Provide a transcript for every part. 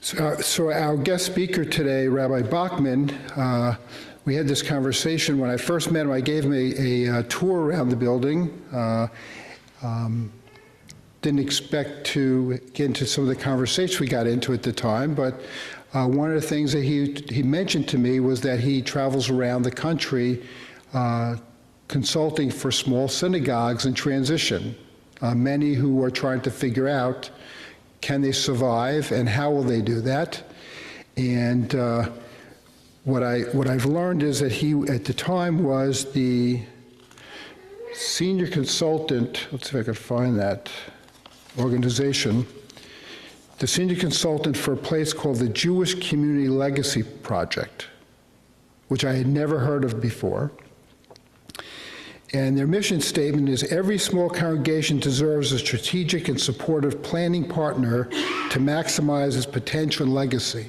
So our guest speaker today, Rabbi Bachman, we had this conversation. When I first met him, I gave him a tour around the building. Didn't expect to get into some of the conversations we got into at the time, but one of the things that he mentioned to me was that he travels around the country consulting for small synagogues in transition, many who are trying to figure out, can they survive and how will they do that? And what I've learned is that he, at the time, was the senior consultant, let's see if I can find that organization, the senior consultant for a place called the Jewish Community Legacy Project, which I had never heard of before. And their mission statement is, every small congregation deserves a strategic and supportive planning partner to maximize its potential and legacy.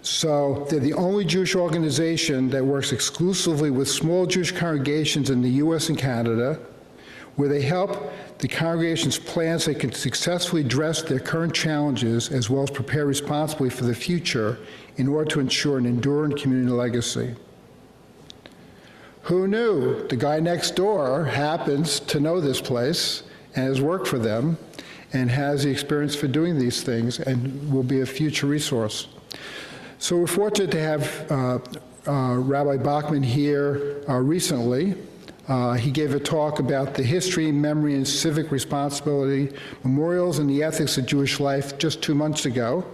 So they're the only Jewish organization that works exclusively with small Jewish congregations in the US and Canada, where they help the congregations plan so they can successfully address their current challenges as well as prepare responsibly for the future in order to ensure an enduring community legacy. Who knew? The guy next door happens to know this place and has worked for them and has the experience for doing these things and will be a future resource. So we're fortunate to have Rabbi Bachman here recently. He gave a talk about the history, memory, and civic responsibility, memorials, and the ethics of Jewish life just 2 months ago.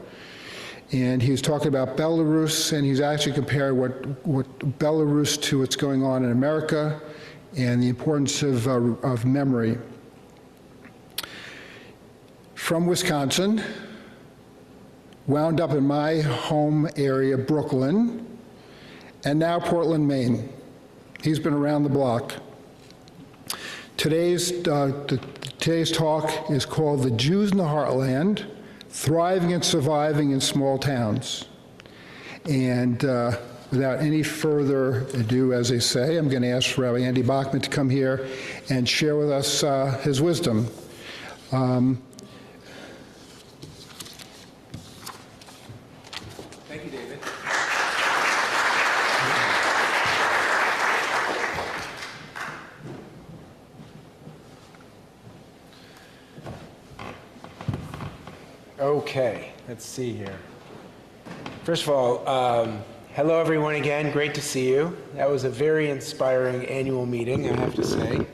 And he was talking about Belarus, and he's actually comparing what Belarus to what's going on in America and the importance of memory. From Wisconsin, wound up in my home area, Brooklyn, and now Portland, Maine. He's been around the block. Today's talk is called The Jews in the Heartland, Thriving and Surviving in Small Towns. And without any further ado, as they say, I'm going to ask Rabbi Andy Bachman to come here and share with us his wisdom. Thank you, David. Okay, let's see here. First of all, hello everyone again, great to see you. That was a very inspiring annual meeting, I have to say.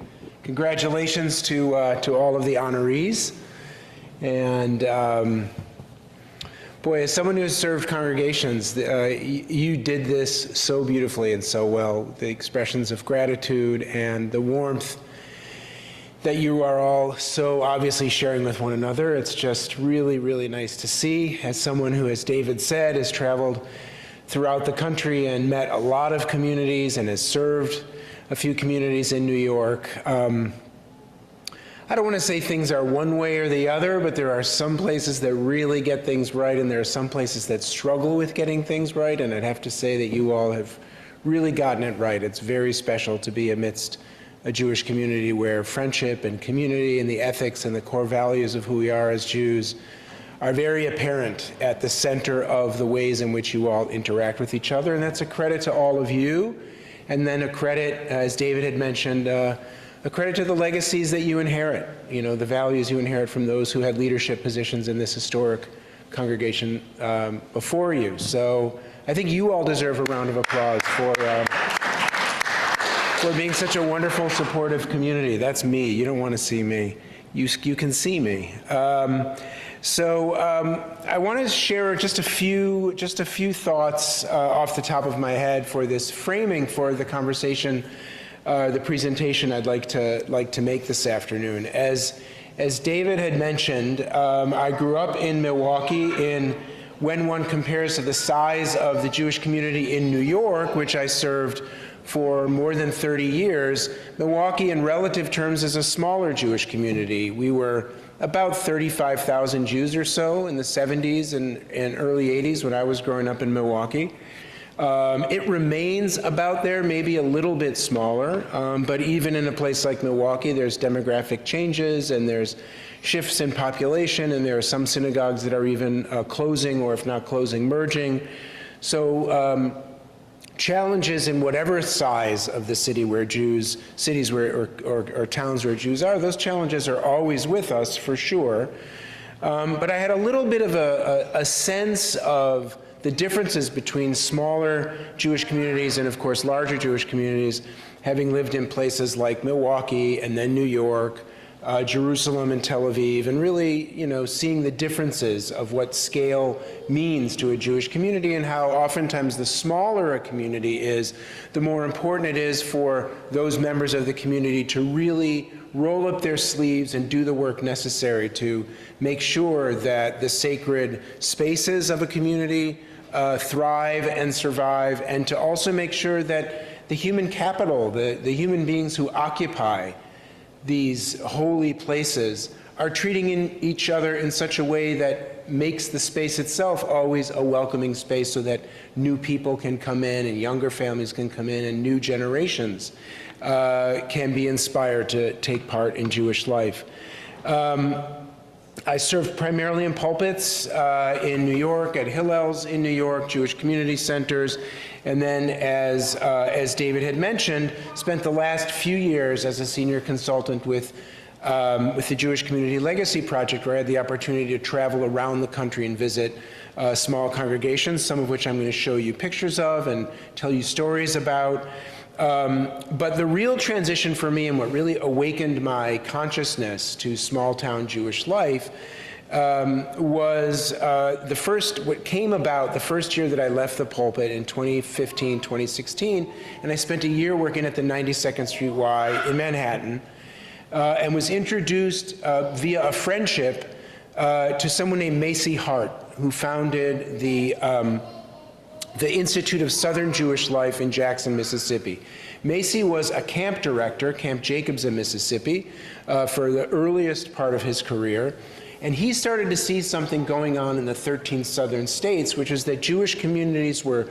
Congratulations to all of the honorees. And boy, as someone who has served congregations, you did this so beautifully and so well. The expressions of gratitude and the warmth that you are all so obviously sharing with one another. It's just really, really nice to see. As someone who, as David said, has traveled throughout the country and met a lot of communities and has served a few communities in New York, I don't want to say things are one way or the other, but there are some places that really get things right, and there are some places that struggle with getting things right, and I'd have to say that you all have really gotten it right. It's very special to be amidst a Jewish community where friendship and community and the ethics and the core values of who we are as Jews are very apparent at the center of the ways in which you all interact with each other, and that's a credit to all of you, and then a credit, as David had mentioned, a credit to the legacies that you inherit, the values you inherit from those who had leadership positions in this historic congregation before you. So I think you all deserve a round of applause for being such a wonderful, supportive community. That's me. You don't want to see me. You can see me. I want to share just a few thoughts off the top of my head for this framing for the conversation, the presentation I'd like to make this afternoon. As David had mentioned, I grew up in Milwaukee. When one compares to the size of the Jewish community in New York, which I served for more than 30 years, Milwaukee in relative terms is a smaller Jewish community. We were about 35,000 Jews or so in the 70s and early 80s when I was growing up in Milwaukee. It remains about there, maybe a little bit smaller, but even in a place like Milwaukee, there's demographic changes and there's shifts in population, and there are some synagogues that are even closing, or if not closing, merging. So challenges in whatever size of the city where Jews, cities where, or towns where Jews are, those challenges are always with us for sure. But I had a little bit of a sense of the differences between smaller Jewish communities and, of course, larger Jewish communities, having lived in places like Milwaukee and then New York, Jerusalem and Tel Aviv, and really, seeing the differences of what scale means to a Jewish community, and how oftentimes the smaller a community is, the more important it is for those members of the community to really roll up their sleeves and do the work necessary to make sure that the sacred spaces of a community thrive and survive, and to also make sure that the human capital, the human beings who occupy these holy places, are treating each other in such a way that makes the space itself always a welcoming space, so that new people can come in and younger families can come in and new generations can be inspired to take part in Jewish life. I served primarily in pulpits in New York, at Hillel's in New York, Jewish community centers, and then, as David had mentioned, spent the last few years as a senior consultant with the Jewish Community Legacy Project, where I had the opportunity to travel around the country and visit small congregations, some of which I'm going to show you pictures of and tell you stories about. But the real transition for me, and what really awakened my consciousness to small-town Jewish life, was what came about the first year that I left the pulpit in 2015, 2016, and I spent a year working at the 92nd Street Y in Manhattan, and was introduced via a friendship to someone named Macy Hart, who founded the Institute of Southern Jewish Life in Jackson, Mississippi. Macy was a camp director, Camp Jacobs in Mississippi, for the earliest part of his career. And he started to see something going on in the 13 southern states, which is that Jewish communities were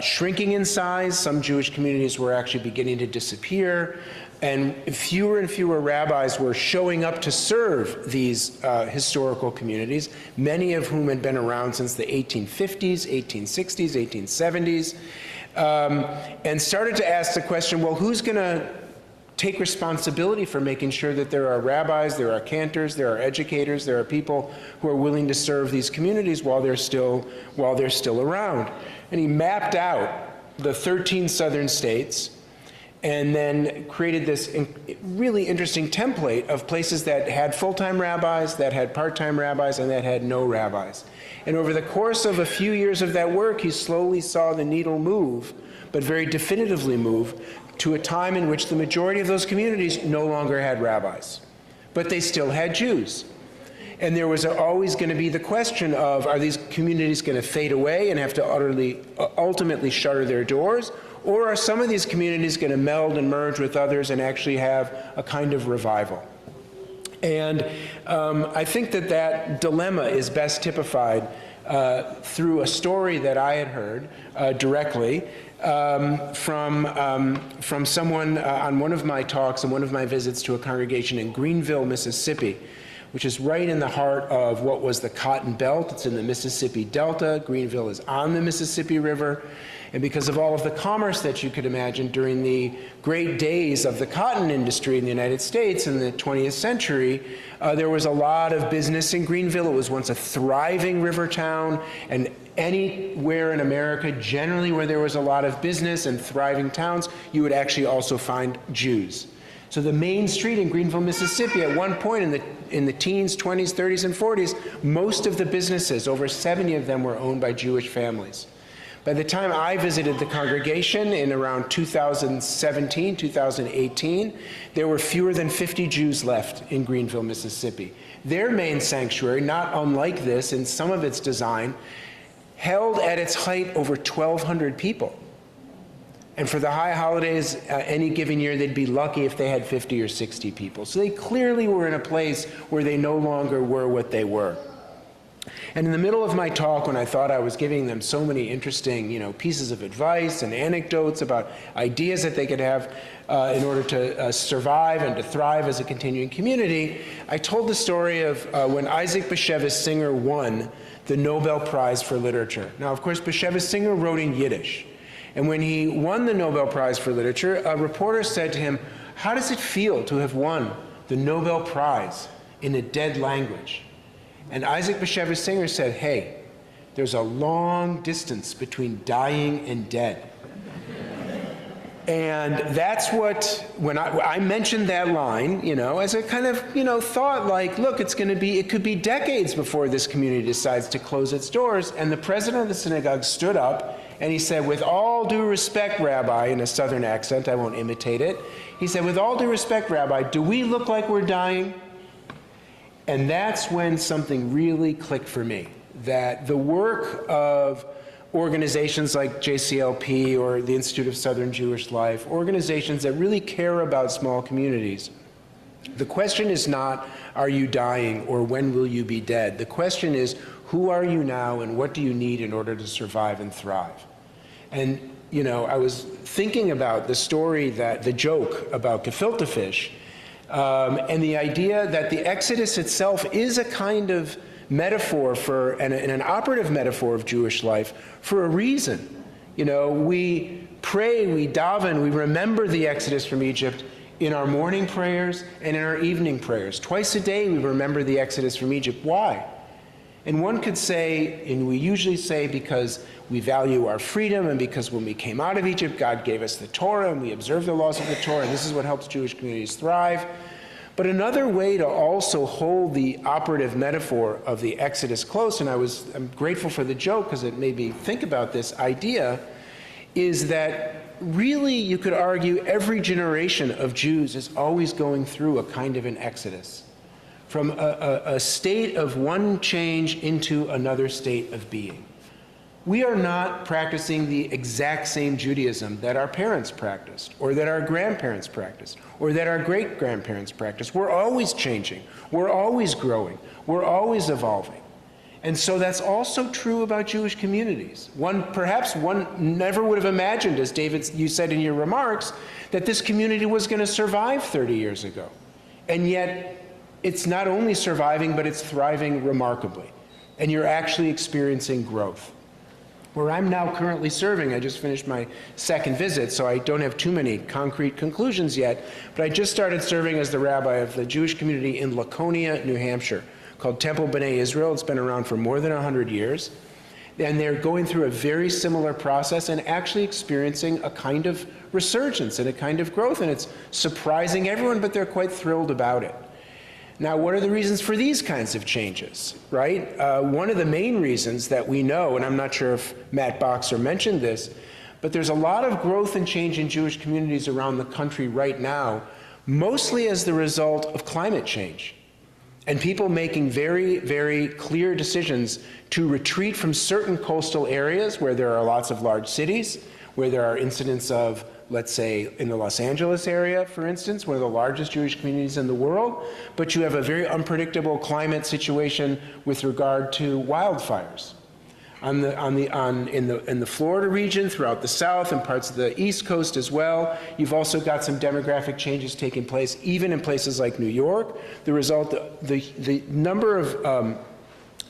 shrinking in size. Some Jewish communities were actually beginning to disappear. And fewer rabbis were showing up to serve these historical communities, many of whom had been around since the 1850s, 1860s, 1870s, and started to ask the question, well, who's going to take responsibility for making sure that there are rabbis, there are cantors, there are educators, there are people who are willing to serve these communities while they're still around? And he mapped out the 13 southern states, and then created this really interesting template of places that had full-time rabbis, that had part-time rabbis, and that had no rabbis. And over the course of a few years of that work, he slowly saw the needle move, but very definitively move, to a time in which the majority of those communities no longer had rabbis, but they still had Jews. And there was always going to be the question of, are these communities going to fade away and have to ultimately shutter their doors? Or are some of these communities going to meld and merge with others and actually have a kind of revival? And I think that dilemma is best typified through a story that I had heard directly from someone on one of my talks and one of my visits to a congregation in Greenville, Mississippi, which is right in the heart of what was the Cotton Belt. It's in the Mississippi Delta. Greenville is on the Mississippi River. And because of all of the commerce that you could imagine during the great days of the cotton industry in the United States in the 20th century, there was a lot of business in Greenville. It was once a thriving river town, and anywhere in America, generally where there was a lot of business and thriving towns, you would actually also find Jews. So the main street in Greenville, Mississippi, at one point in the teens, 20s, 30s, and 40s, most of the businesses, over 70 of them, were owned by Jewish families. By the time I visited the congregation in around 2017, 2018, there were fewer than 50 Jews left in Greenville, Mississippi. Their main sanctuary, not unlike this in some of its design, held at its height over 1,200 people. And for the high holidays, any given year, they'd be lucky if they had 50 or 60 people. So they clearly were in a place where they no longer were what they were. And in the middle of my talk, when I thought I was giving them so many interesting, pieces of advice and anecdotes about ideas that they could have in order to survive and to thrive as a continuing community, I told the story of when Isaac Bashevis Singer won the Nobel Prize for Literature. Now, of course, Bashevis Singer wrote in Yiddish. And when he won the Nobel Prize for Literature, a reporter said to him, "How does it feel to have won the Nobel Prize in a dead language?" And Isaac Bashevis Singer said, "Hey, there's a long distance between dying and dead." And that's what, when I mentioned that line, as a kind of, thought like, look, it could be decades before this community decides to close its doors. And the president of the synagogue stood up and he said, "With all due respect, Rabbi," in a southern accent, I won't imitate it. He said, "With all due respect, Rabbi, do we look like we're dying?" And that's when something really clicked for me, that the work of organizations like JCLP or the Institute of Southern Jewish Life, organizations that really care about small communities, the question is not, are you dying or when will you be dead? The question is, who are you now and what do you need in order to survive and thrive? And, I was thinking about the joke about gefilte fish, and the idea that the Exodus itself is a kind of metaphor and an operative metaphor of Jewish life for a reason. We pray, we daven, we remember the Exodus from Egypt in our morning prayers and in our evening prayers. Twice a day we remember the Exodus from Egypt. Why? And one could say, and we usually say, because we value our freedom and because when we came out of Egypt, God gave us the Torah and we observe the laws of the Torah, and this is what helps Jewish communities thrive. But another way to also hold the operative metaphor of the Exodus close, and I'm grateful for the joke because it made me think about this idea, is that really you could argue every generation of Jews is always going through a kind of an Exodus, from a state of one change into another state of being. We are not practicing the exact same Judaism that our parents practiced, or that our grandparents practiced, or that our great-grandparents practiced. We're always changing. We're always growing. We're always evolving. And so that's also true about Jewish communities. Perhaps one never would have imagined, as David, you said in your remarks, that this community was going to survive 30 years ago. And yet, it's not only surviving, but it's thriving remarkably. And you're actually experiencing growth. Where I'm now currently serving, I just finished my second visit, so I don't have too many concrete conclusions yet, but I just started serving as the rabbi of the Jewish community in Laconia, New Hampshire, called Temple B'nai Israel. It's been around for more than 100 years. And they're going through a very similar process and actually experiencing a kind of resurgence and a kind of growth, and it's surprising everyone, but they're quite thrilled about it. Now, what are the reasons for these kinds of changes, right? One of the main reasons that we know, and I'm not sure if Matt Boxer mentioned this, but there's a lot of growth and change in Jewish communities around the country right now, mostly as the result of climate change. And people making very, very clear decisions to retreat from certain coastal areas where there are lots of large cities, where there are incidents of, let's say, in the Los Angeles area, for instance, one of the largest Jewish communities in the world, but you have a very unpredictable climate situation with regard to wildfires. In the Florida region, throughout the South, and parts of the East Coast as well, you've also got some demographic changes taking place, even in places like New York. The number of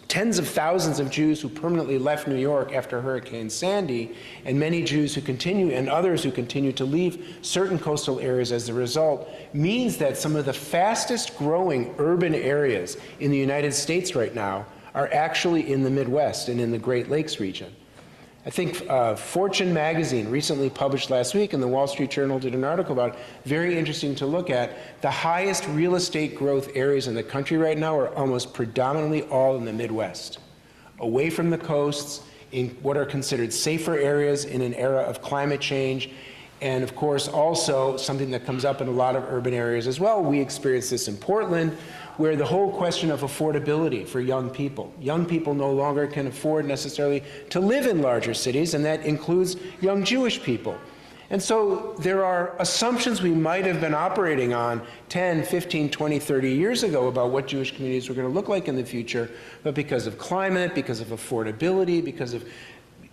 tens of thousands of Jews who permanently left New York after Hurricane Sandy, and many Jews who continue, and others who continue to leave certain coastal areas as a result, means that some of the fastest growing urban areas in the United States right now are actually in the Midwest and in the Great Lakes region. I think Fortune magazine recently published last week, and the Wall Street Journal did an article about it, very interesting to look at. The highest real estate growth areas in the country right now are almost predominantly all in the Midwest, away from the coasts, in what are considered safer areas in an era of climate change. And of course, also something that comes up in a lot of urban areas as well. We experience this in Portland, where the whole question of affordability for young people no longer can afford necessarily to live in larger cities, and that includes young Jewish people. And so there are assumptions we might have been operating on 10, 15, 20, 30 years ago about what Jewish communities were going to look like in the future, but because of climate, because of affordability, because of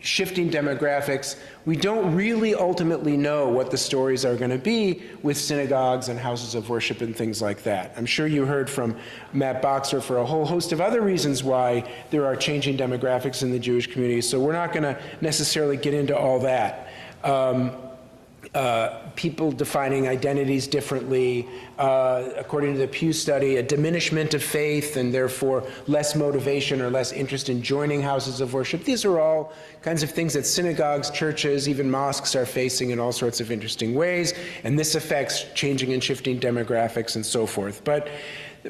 shifting demographics, we don't really ultimately know what the stories are going to be with synagogues and houses of worship and things like that. I'm sure you heard from Matt Boxer for a whole host of other reasons why there are changing demographics in the Jewish community, so we're not going to necessarily get into all that. People defining identities differently, according to the Pew study, a diminishment of faith and therefore less motivation or less interest in joining houses of worship. These are all kinds of things that synagogues, churches, even mosques are facing in all sorts of interesting ways, and this affects changing and shifting demographics and so forth. But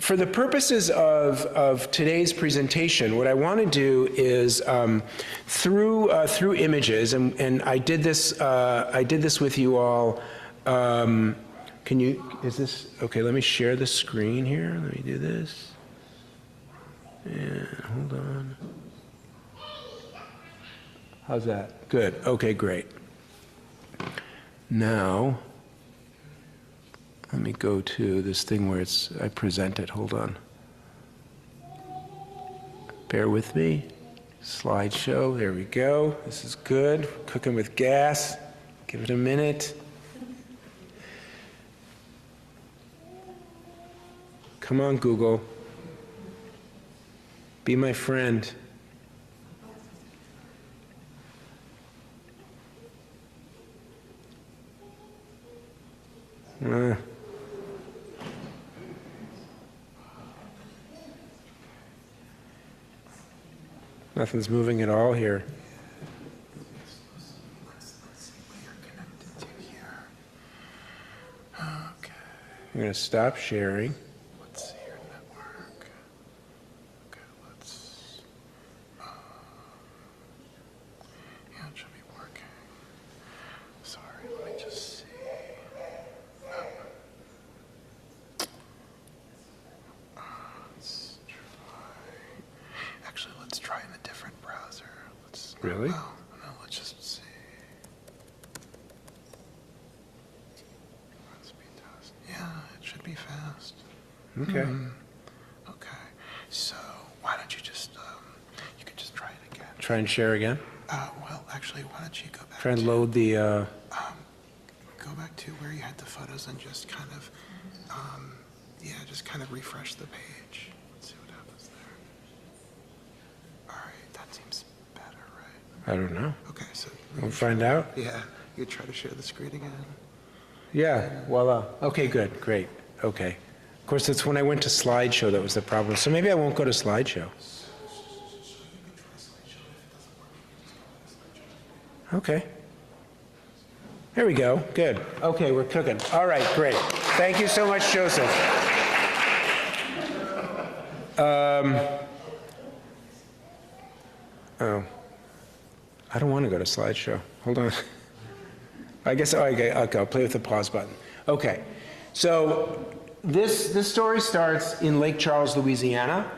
for the purposes of today's presentation, what I want to do is through images, and I did this with you all. Is this, okay, let me share the screen here. Let me do this. And hold on. How's that? Good, okay, great. Now, let me go to this thing where I present it, hold on. Bear with me. Slideshow, there we go. This is good, cooking with gas. Give it a minute. Come on, Google. Be my friend. Nothing's moving at all here. Let's see what you're connected to here. Okay. I'm going to stop sharing. Let's see your network. Okay, let's. Yeah, it should be working. Sorry, let me just see. Let's try. Actually, let's try in a different browser. Really? No, let's just see. Speed test. Yeah, it should be fast. Okay. Okay. So why don't you just you could just try it again. Try and share again. Well, actually, why don't you go back? Try and to, load the. Go back to where you had the photos and just kind of, just kind of refresh the page. Let's see what happens there. All right, that seems better, right? I don't know. Okay, so We'll find out. yeah, you try to share the screen again. Yeah. Voila. Okay. Good. Great. Okay. Of course, that's when I went to slideshow that was the problem. So maybe I won't go to slideshow. Okay. There we go. Good. Okay, we're cooking. All right, great. Thank you so much, Joseph. Oh, I don't want to go to slideshow. Hold on. I guess, okay, I'll play with the pause button. Okay, so this story starts in Lake Charles, Louisiana.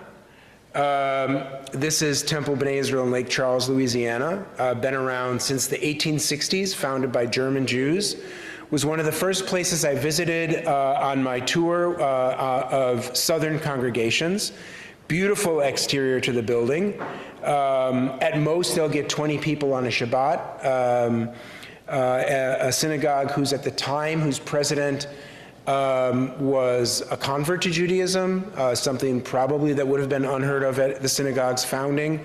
This is Temple B'nai Israel in Lake Charles, Louisiana. Been around since the 1860s, founded by German Jews. Was one of the first places I visited on my tour of southern congregations. Beautiful exterior to the building. At most, they'll get 20 people on a Shabbat. A synagogue whose president was a convert to Judaism, something probably that would have been unheard of at the synagogue's founding.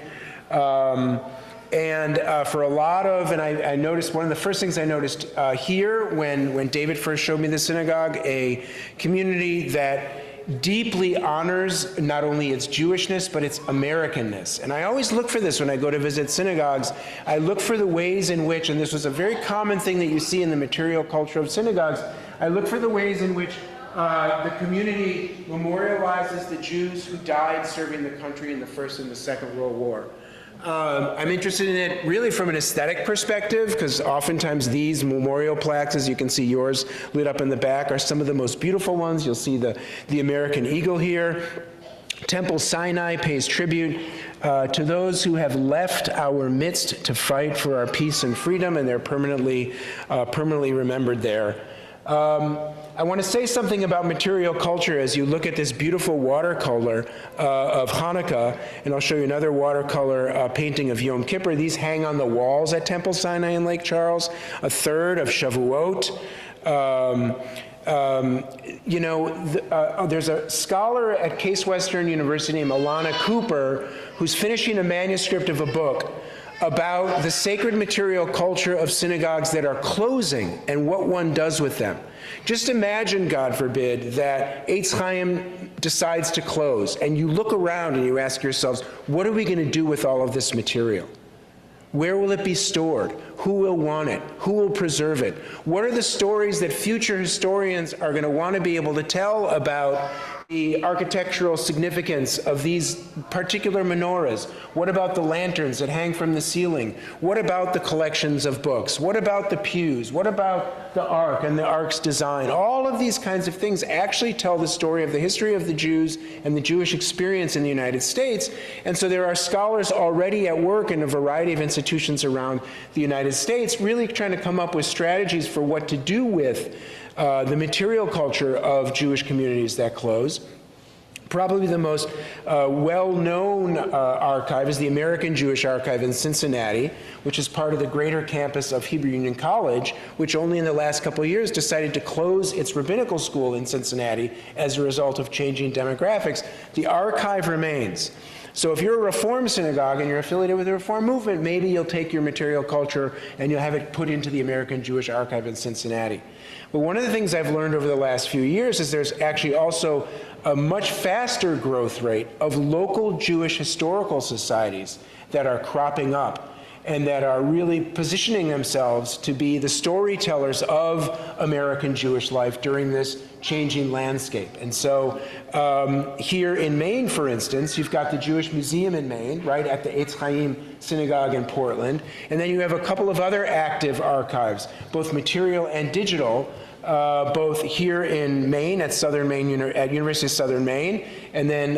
For a lot of, and I noticed, one of the first things I noticed here when David first showed me the synagogue, a community that deeply honors not only its Jewishness, but its Americanness. And I always look for this when I go to visit synagogues. I look for the ways in which, and this was a very common thing that you see in the material culture of synagogues, I look for the ways in which the community memorializes the Jews who died serving the country in the First and the Second World War. I'm interested in it really from an aesthetic perspective, because oftentimes these memorial plaques, as you can see yours lit up in the back, are some of the most beautiful ones. You'll see the American eagle here. Temple Sinai pays tribute to those who have left our midst to fight for our peace and freedom, and they're permanently remembered there. I want to say something about material culture as you look at this beautiful watercolor of Hanukkah, and I'll show you another watercolor painting of Yom Kippur. These hang on the walls at Temple Sinai in Lake Charles. A third of Shavuot. There's a scholar at Case Western University named Alana Cooper who's finishing a manuscript of a book about the sacred material culture of synagogues that are closing and what one does with them. Just imagine, God forbid, that Eitz Chaim decides to close, and you look around and you ask yourselves, what are we going to do with all of this material? Where will it be stored? Who will want it? Who will preserve it? What are the stories that future historians are going to want to be able to tell about the architectural significance of these particular menorahs? What about the lanterns that hang from the ceiling? What about the collections of books? What about the pews? What about the Ark and the Ark's design? All of these kinds of things actually tell the story of the history of the Jews and the Jewish experience in the United States. And so there are scholars already at work in a variety of institutions around the United States really trying to come up with strategies for what to do with the material culture of Jewish communities that close. Probably the most well-known archive is the American Jewish Archive in Cincinnati, which is part of the greater campus of Hebrew Union College, which only in the last couple of years decided to close its rabbinical school in Cincinnati as a result of changing demographics. The archive remains. So if you're a Reform synagogue and you're affiliated with the Reform movement, maybe you'll take your material culture and you'll have it put into the American Jewish Archive in Cincinnati. But one of the things I've learned over the last few years is there's actually also a much faster growth rate of local Jewish historical societies that are cropping up and that are really positioning themselves to be the storytellers of American Jewish life during this changing landscape. And so here in Maine, for instance, you've got the Jewish Museum in Maine, right at the Eitz Chaim Synagogue in Portland. And then you have a couple of other active archives, both material and digital, both here in Maine at University of Southern Maine, and then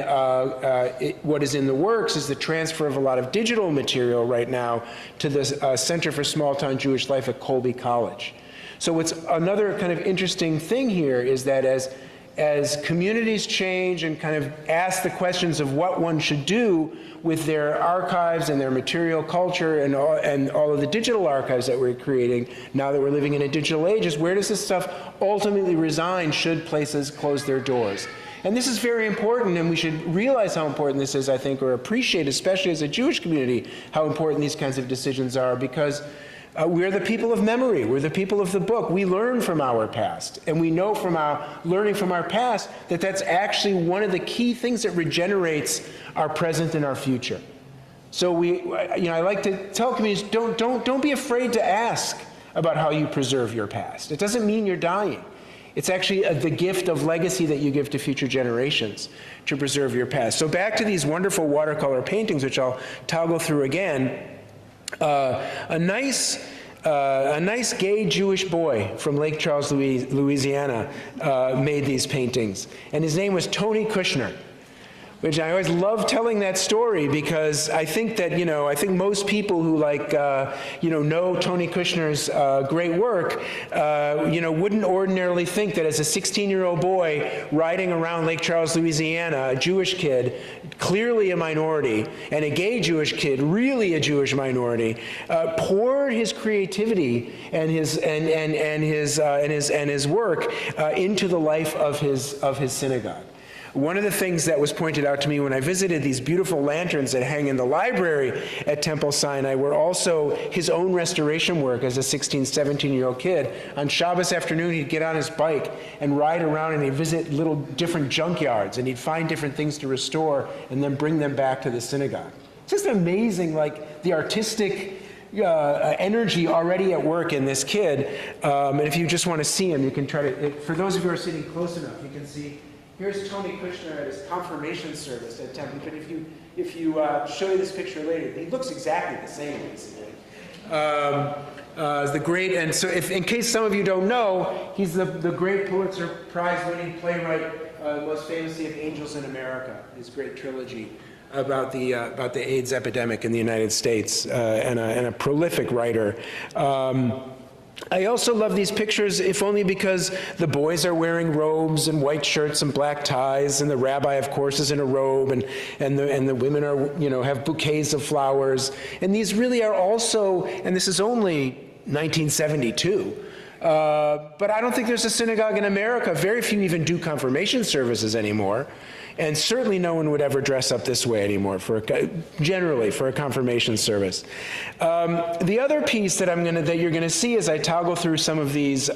what is in the works is the transfer of a lot of digital material right now to the Center for Small-Town Jewish Life at Colby College. So what's another kind of interesting thing here is that as communities change and kind of ask the questions of what one should do with their archives and their material culture and all of the digital archives that we're creating, now that we're living in a digital age, is where does this stuff ultimately reside should places close their doors? And this is very important, and we should realize how important this is, I think, or appreciate, especially as a Jewish community, how important these kinds of decisions are, because we're the people of memory. We're the people of the book. We learn from our past, and we know from our learning from our past that that's actually one of the key things that regenerates our present and our future. So I like to tell communities, don't be afraid to ask about how you preserve your past. It doesn't mean you're dying. It's actually the gift of legacy that you give to future generations to preserve your past. So back to these wonderful watercolor paintings, which I'll toggle through again. A nice gay Jewish boy from Lake Charles, Louisiana, made these paintings, and his name was Tony Kushner, which I always love telling that story because I think that, I think most people who know Tony Kushner's great work, wouldn't ordinarily think that as a 16-year-old boy riding around Lake Charles, Louisiana, a Jewish kid, clearly a minority, and a gay Jewish kid, really a Jewish minority, poured his creativity and his work into the life of his synagogue. One of the things that was pointed out to me when I visited these beautiful lanterns that hang in the library at Temple Sinai were also his own restoration work as a 16, 17-year-old kid. On Shabbos afternoon, he'd get on his bike and ride around and he'd visit little different junkyards and he'd find different things to restore and then bring them back to the synagogue. It's just amazing, the artistic energy already at work in this kid. And if you just want to see him, you can try to, for those of you who are sitting close enough, you can see. Here's Tony Kushner at his confirmation service at Temple. But if you show you this picture later, he looks exactly the same, basically. The great, and so in case some of you don't know, he's the great Pulitzer Prize-winning playwright most famously of Angels in America, his great trilogy about the AIDS epidemic in the United States, and a prolific writer. I also love these pictures, if only because the boys are wearing robes and white shirts and black ties, and the rabbi, of course, is in a robe, and the women are, have bouquets of flowers. And these really are also, and this is only 1972, but I don't think there's a synagogue in America. Very few even do confirmation services anymore. And certainly no one would ever dress up this way anymore, generally for a confirmation service. The other piece that you're gonna see as I toggle through some of these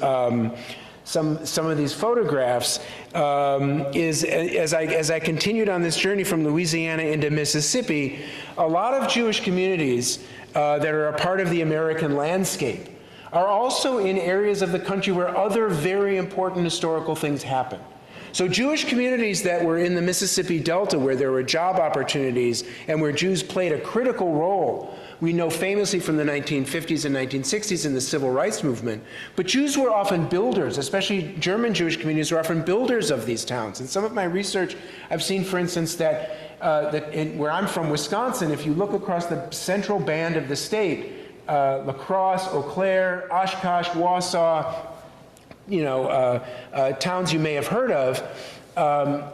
some of these photographs is as I continued on this journey from Louisiana into Mississippi, a lot of Jewish communities that are a part of the American landscape are also in areas of the country where other very important historical things happen. So Jewish communities that were in the Mississippi Delta, where there were job opportunities and where Jews played a critical role, we know famously from the 1950s and 1960s in the civil rights movement, but Jews were often builders, especially German Jewish communities were often builders of these towns. In some of my research, I've seen, for instance, that where I'm from, Wisconsin, if you look across the central band of the state, La Crosse, Eau Claire, Oshkosh, Wausau, towns you may have heard of,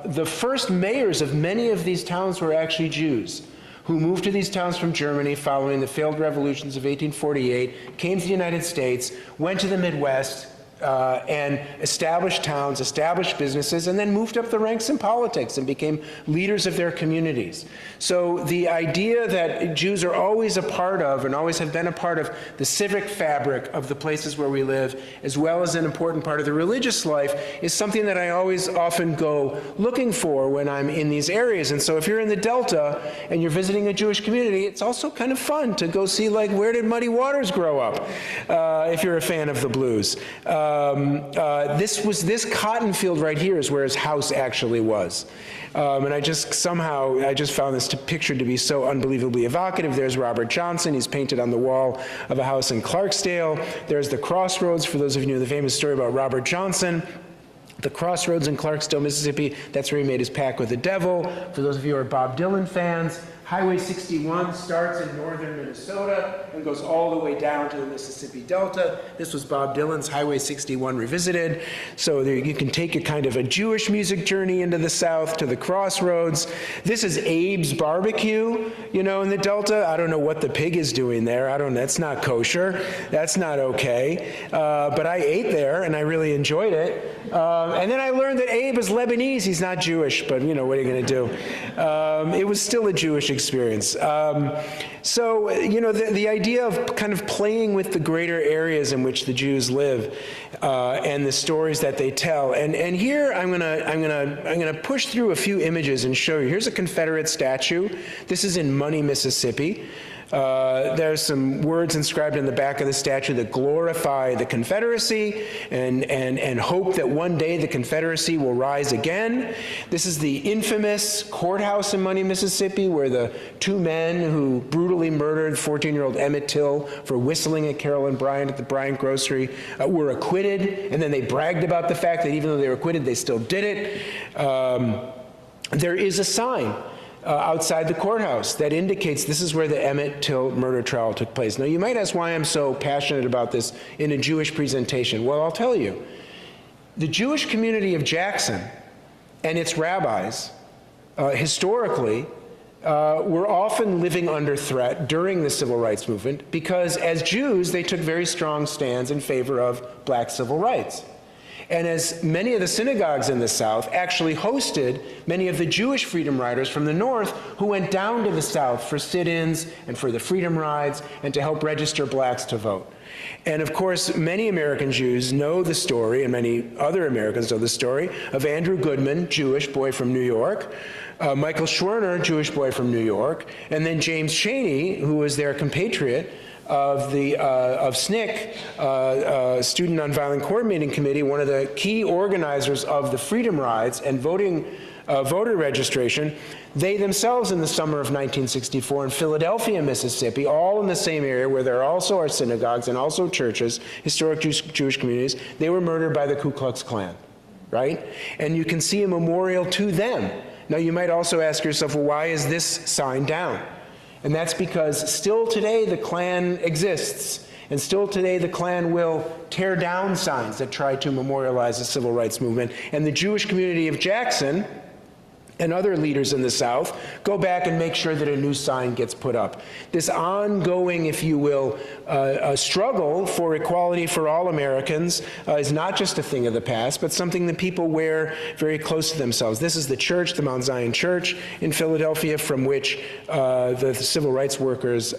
the first mayors of many of these towns were actually Jews who moved to these towns from Germany following the failed revolutions of 1848, came to the United States, went to the Midwest, and established towns, established businesses, and then moved up the ranks in politics and became leaders of their communities. So the idea that Jews are always a part of and always have been a part of the civic fabric of the places where we live, as well as an important part of the religious life, is something that I always often go looking for when I'm in these areas. And so if you're in the Delta and you're visiting a Jewish community, it's also kind of fun to go see, like, where did Muddy Waters grow up, if you're a fan of the blues. This cotton field right here is where his house actually was. And I just found this picture to be so unbelievably evocative. There's Robert Johnson. He's painted on the wall of a house in Clarksdale. There's the Crossroads, for those of you who know the famous story about Robert Johnson. The Crossroads in Clarksdale, Mississippi, that's where he made his pact with the devil. For those of you who are Bob Dylan fans, Highway 61 starts in northern Minnesota and goes all the way down to the Mississippi Delta. This was Bob Dylan's Highway 61 Revisited. So there you can take a kind of a Jewish music journey into the South to the Crossroads. This is Abe's Barbecue, in the Delta. I don't know what the pig is doing there. that's not kosher. That's not okay. But I ate there and I really enjoyed it. And then I learned that Abe is Lebanese. He's not Jewish, but what are you going to do? It was still a Jewish experience. So, the idea of kind of playing with the greater areas in which the Jews live and the stories that they tell. And here I'm gonna push through a few images and show you. Here's a Confederate statue. This is in Money, Mississippi. There's some words inscribed in the back of the statue that glorify the Confederacy and hope that one day the Confederacy will rise again. This is the infamous courthouse in Money, Mississippi, where the two men who brutally murdered 14-year-old Emmett Till for whistling at Carolyn Bryant at the Bryant Grocery were acquitted, and then they bragged about the fact that even though they were acquitted, they still did it. There is a sign outside the courthouse that indicates this is where the Emmett Till murder trial took place. Now, you might ask why I'm so passionate about this in a Jewish presentation. Well, I'll tell you. The Jewish community of Jackson and its rabbis, historically, were often living under threat during the civil rights movement because, as Jews, they took very strong stands in favor of black civil rights. And as many of the synagogues in the South actually hosted many of the Jewish freedom riders from the North who went down to the South for sit-ins and for the freedom rides and to help register blacks to vote. And of course, many American Jews know the story, and many other Americans know the story, of Andrew Goodman, Jewish boy from New York, Michael Schwerner, Jewish boy from New York, and then James Chaney, who was their compatriot, of SNCC, Student Nonviolent Coordinating Committee, one of the key organizers of the freedom rides and voter registration. They themselves, in the summer of 1964 in Philadelphia, Mississippi, all in the same area where there also are synagogues and also churches, historic Jewish communities, they were murdered by the Ku Klux Klan. right? And you can see a memorial to them. Now, you might also ask yourself, well, why is this sign down? And that's because still today the Klan exists. And still today, the Klan will tear down signs that try to memorialize the civil rights movement. And the Jewish community of Jackson and other leaders in the South go back and make sure that a new sign gets put up. This ongoing, if you will, struggle for equality for all Americans is not just a thing of the past, but something that people wear very close to themselves. This is the church, the Mount Zion Church in Philadelphia, from which the civil rights workers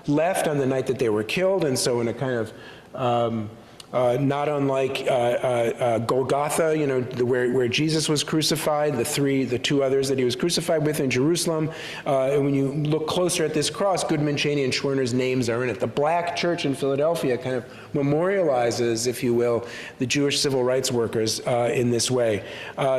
left on the night that they were killed. And so in a kind of not unlike Golgotha, you know, where Jesus was crucified, the two others that he was crucified with in Jerusalem. And when you look closer at this cross, Goodman, Cheney, and Schwerner's names are in it. The Black Church in Philadelphia kind of memorializes, if you will, the Jewish civil rights workers in this way.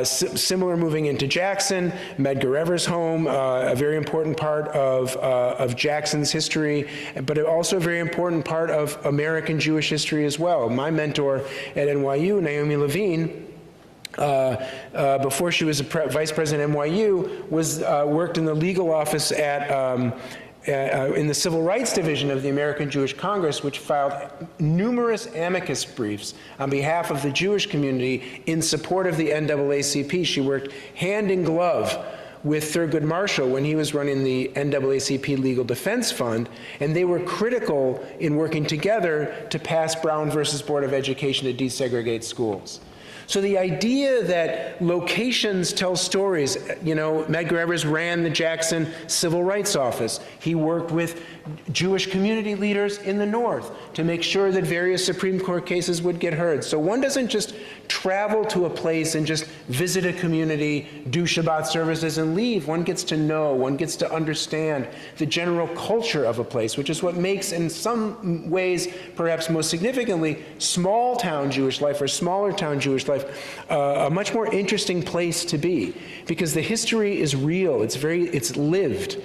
Similar moving into Jackson, Medgar Evers' home, a very important part of Jackson's history, but also a very important part of American Jewish history as well. My mentor at NYU, Naomi Levine, before she was vice president at NYU, worked in the legal office in the Civil Rights Division of the American Jewish Congress, which filed numerous amicus briefs on behalf of the Jewish community in support of the NAACP. She worked hand in glove with Thurgood Marshall when he was running the NAACP Legal Defense Fund, and they were critical in working together to pass Brown versus Board of Education to desegregate schools. So the idea that locations tell stories, you know, Medgar Evers ran the Jackson Civil Rights Office. He worked with Jewish community leaders in the North to make sure that various Supreme Court cases would get heard. So one doesn't just travel to a place and just visit a community, do Shabbat services and leave. One gets to know, one gets to understand the general culture of a place, which is what makes, in some ways, perhaps most significantly, small town Jewish life or smaller town Jewish life a much more interesting place to be, because the history is real. It's lived.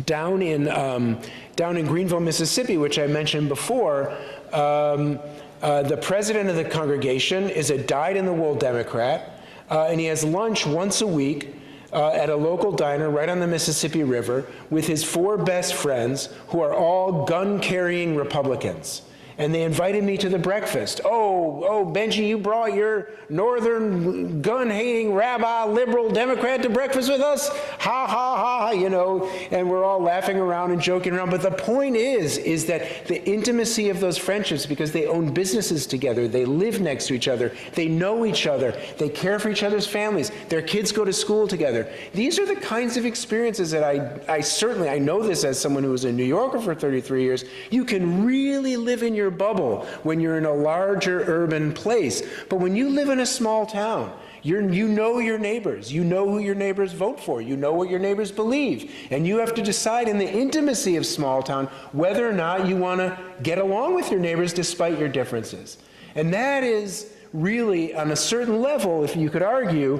Down in Greenville, Mississippi, which I mentioned before, the president of the congregation is a dyed-in-the-wool Democrat, and he has lunch once a week at a local diner right on the Mississippi River with his 4 best friends, who are all gun-carrying Republicans. And they invited me to the breakfast. Oh, Benji, you brought your northern gun-hating rabbi, liberal Democrat to breakfast with us? Ha, ha, ha, you know, and we're all laughing around and joking around. But the point is that the intimacy of those friendships, because they own businesses together, they live next to each other, they know each other, they care for each other's families, their kids go to school together. These are the kinds of experiences that I know this as someone who was a New Yorker for 33 years, you can really live in your bubble when you're in a larger urban place. But when you live in a small town, you know your neighbors. You know who your neighbors vote for. You know what your neighbors believe. And you have to decide in the intimacy of small town whether or not you want to get along with your neighbors despite your differences. And that is really, on a certain level, if you could argue,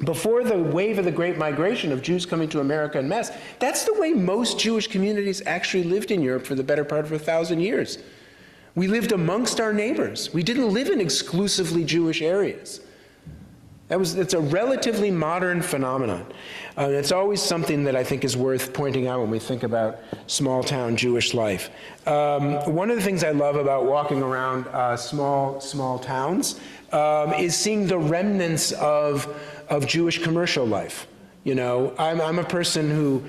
before the wave of the Great Migration of Jews coming to America en masse, that's the way most Jewish communities actually lived in Europe for the better part of 1,000 years. We lived amongst our neighbors. We didn't live in exclusively Jewish areas. It's a relatively modern phenomenon. It's always something that I think is worth pointing out when we think about small-town Jewish life. One of the things I love about walking around small towns is seeing the remnants of Jewish commercial life. You know, I'm a person who,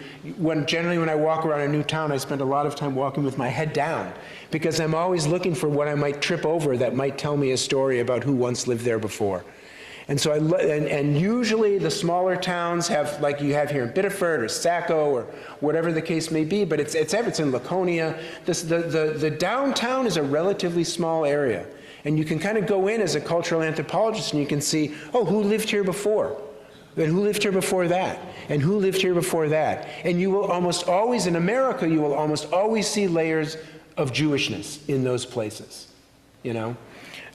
generally when I walk around a new town, I spend a lot of time walking with my head down, because I'm always looking for what I might trip over that might tell me a story about who once lived there before. And so and usually the smaller towns have, like you have here in Biddeford or Saco or whatever the case may be, but it's in Laconia. The downtown is a relatively small area. And you can kind of go in as a cultural anthropologist and you can see, oh, who lived here before? And who lived here before that? And who lived here before that? And you will almost always, in America, you will almost always see layers of Jewishness in those places, you know?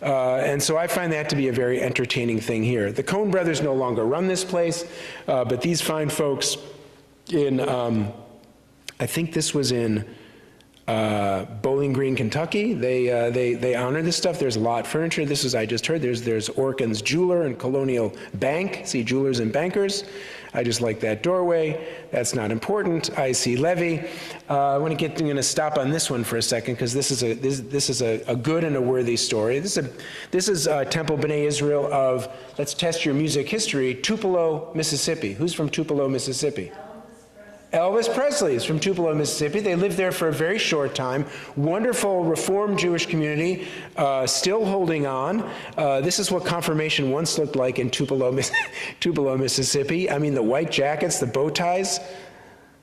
And so I find that to be a very entertaining thing here. The Coen brothers no longer run this place, but these fine folks in, I think this was in Bowling Green, Kentucky, they honor this stuff. There's Lot Furniture. This is, I just heard, there's Orkin's Jeweler and Colonial Bank. See, jewelers and bankers. I just like that doorway. That's not important. I see Levy. I'm going to stop on this one for a second because this is a good and a worthy story. This is Temple B'nai Israel of, let's test your music history, Tupelo, Mississippi. Who's from Tupelo, Mississippi? Elvis Presley is from Tupelo, Mississippi. They lived there for a very short time. Wonderful Reformed Jewish community, still holding on. This is what confirmation once looked like in Tupelo, Mississippi. I mean, the white jackets, the bow ties.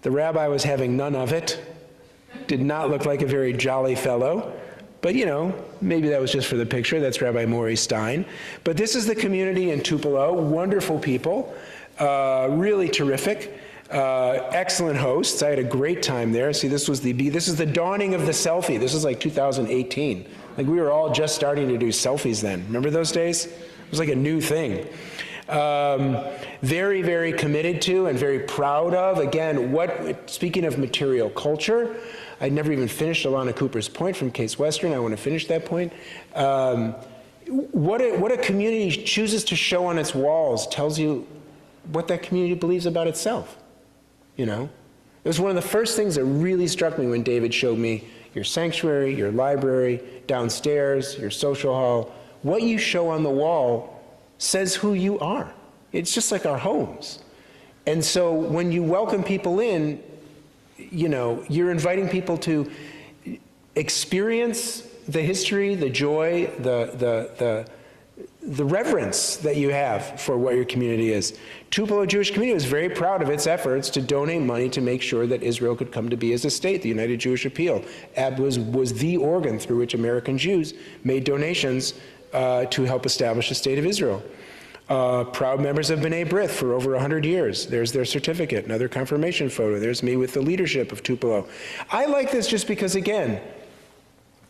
The rabbi was having none of it. Did not look like a very jolly fellow. But, you know, maybe that was just for the picture. That's Rabbi Maury Stein. But this is the community in Tupelo. Wonderful people. Really terrific. Excellent hosts. I had a great time there. See, this is the dawning of the selfie. This is like 2018. Like we were all just starting to do selfies then. Remember those days? It was like a new thing. Very, very committed to and very proud of. Again, speaking of material culture, I'd never even finished Alana Cooper's point from Case Western. I want to finish that point. What a community chooses to show on its walls tells you what that community believes about itself. You know, it was one of the first things that really struck me when David showed me your sanctuary, your library, downstairs, your social hall. What you show on the wall says who you are. It's just like our homes. And so when you welcome people in, you know, you're inviting people to experience the history, the joy, the reverence that you have for what your community is. Tupelo Jewish community was very proud of its efforts to donate money to make sure that Israel could come to be as a state. The United Jewish Appeal was the organ through which American Jews made donations to help establish the state of Israel. Proud members of B'nai B'rith for over 100 years. There's their certificate, another confirmation photo. There's me with the leadership of Tupelo. I like this just because, again,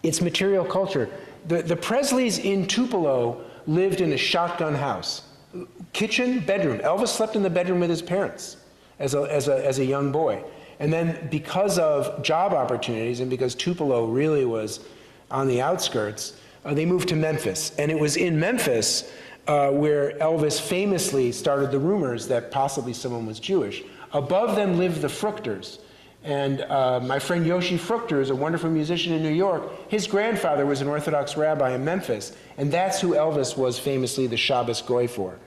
it's material culture. The Presleys in Tupelo lived in a shotgun house. Kitchen, bedroom. Elvis slept in the bedroom with his parents as a young boy. And then because of job opportunities and because Tupelo really was on the outskirts, they moved to Memphis. And it was in Memphis where Elvis famously started the rumors that possibly someone was Jewish. Above them lived the Fruchters. And my friend Yoshi Fruchter is a wonderful musician in New York. His grandfather was an Orthodox rabbi in Memphis, and that's who Elvis was famously the Shabbos Goy for.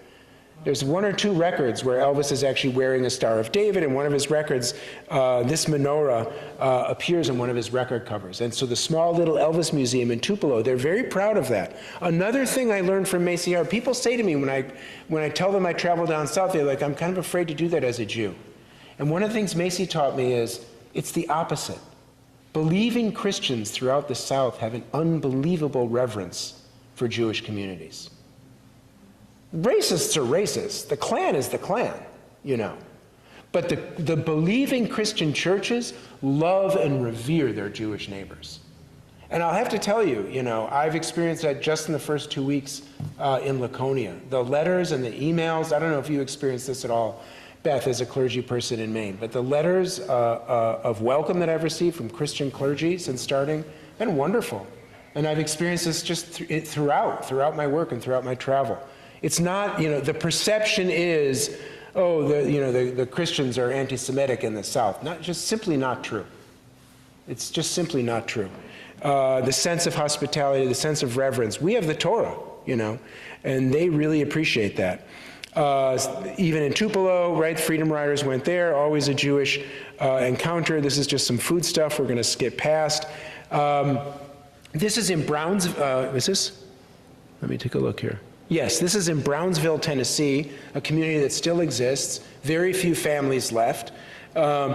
There's one or two records where Elvis is actually wearing a Star of David, and one of his records, this menorah, appears in one of his record covers. And so the small little Elvis museum in Tupelo, they're very proud of that. Another thing I learned from Macy Hart, people say to me when I tell them I travel down south, they're like, I'm kind of afraid to do that as a Jew. And one of the things Macy taught me is, it's the opposite. Believing Christians throughout the South have an unbelievable reverence for Jewish communities. Racists are racists. The Klan is the Klan, you know. But the believing Christian churches love and revere their Jewish neighbors. And I'll have to tell you, you know, I've experienced that just in the first 2 weeks in Laconia. The letters and the emails, I don't know if you experienced this at all, Beth, as a clergy person in Maine, but the letters of welcome that I've received from Christian clergy since starting have been wonderful. And I've experienced this just throughout my work and throughout my travel. It's not, you know, the perception is, oh, the Christians are anti-Semitic in the South. Simply not true. It's just simply not true. The sense of hospitality, the sense of reverence. We have the Torah, you know, and they really appreciate that. Even in Tupelo, right, Freedom Riders went there, always a Jewish encounter. This is just some food stuff we're going to skip past. This is in Brownsville. Is this? Let me take a look here. Yes, this is in Brownsville, Tennessee, a community that still exists. Very few families left.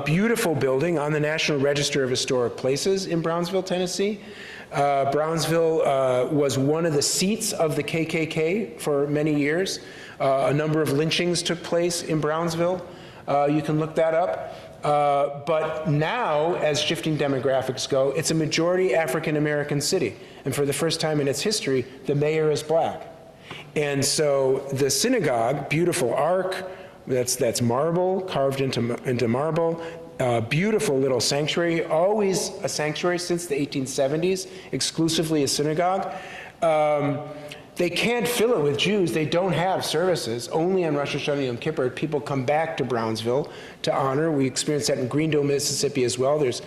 Beautiful building on the National Register of Historic Places in Brownsville, Tennessee. Brownsville was one of the seats of the KKK for many years. A number of lynchings took place in Brownsville. You can look that up. But now, as shifting demographics go, it's a majority African-American city. And for the first time in its history, the mayor is black. And so the synagogue, beautiful ark, That's marble, carved into marble. Beautiful little sanctuary, always a sanctuary since the 1870s, exclusively a synagogue. They can't fill it with Jews. They don't have services. Only on Rosh Hashanah and Yom Kippur, people come back to Brownsville to honor. We experienced that in Greendale, Mississippi as well. There's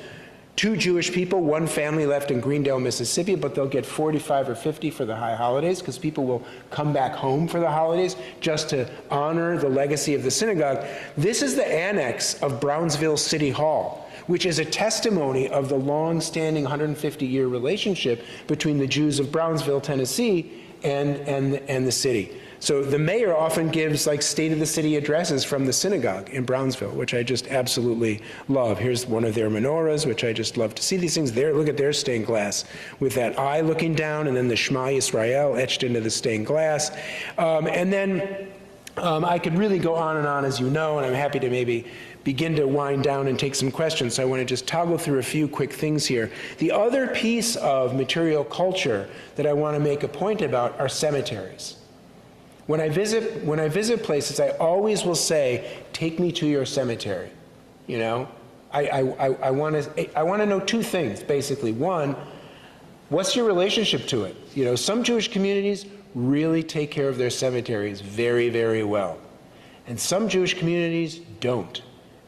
2 Jewish people, 1 family left in Greendale, Mississippi, but they'll get 45 or 50 for the high holidays because people will come back home for the holidays just to honor the legacy of the synagogue. This is the annex of Brownsville City Hall, which is a testimony of the long-standing 150-year relationship between the Jews of Brownsville, Tennessee, and the city. So the mayor often gives like state-of-the-city addresses from the synagogue in Brownsville, which I just absolutely love. Here's one of their menorahs, which I just love to see these things. There, look at their stained glass with that eye looking down, and then the Shema Yisrael etched into the stained glass. And then I could really go on, as you know, and I'm happy to maybe begin to wind down and take some questions. So I want to just toggle through a few quick things here. The other piece of material culture that I want to make a point about are cemeteries. When I visit places, I always will say, take me to your cemetery. You know, I want to know 2 things, basically. One, what's your relationship to it? You know, some Jewish communities really take care of their cemeteries very, very well. And some Jewish communities don't.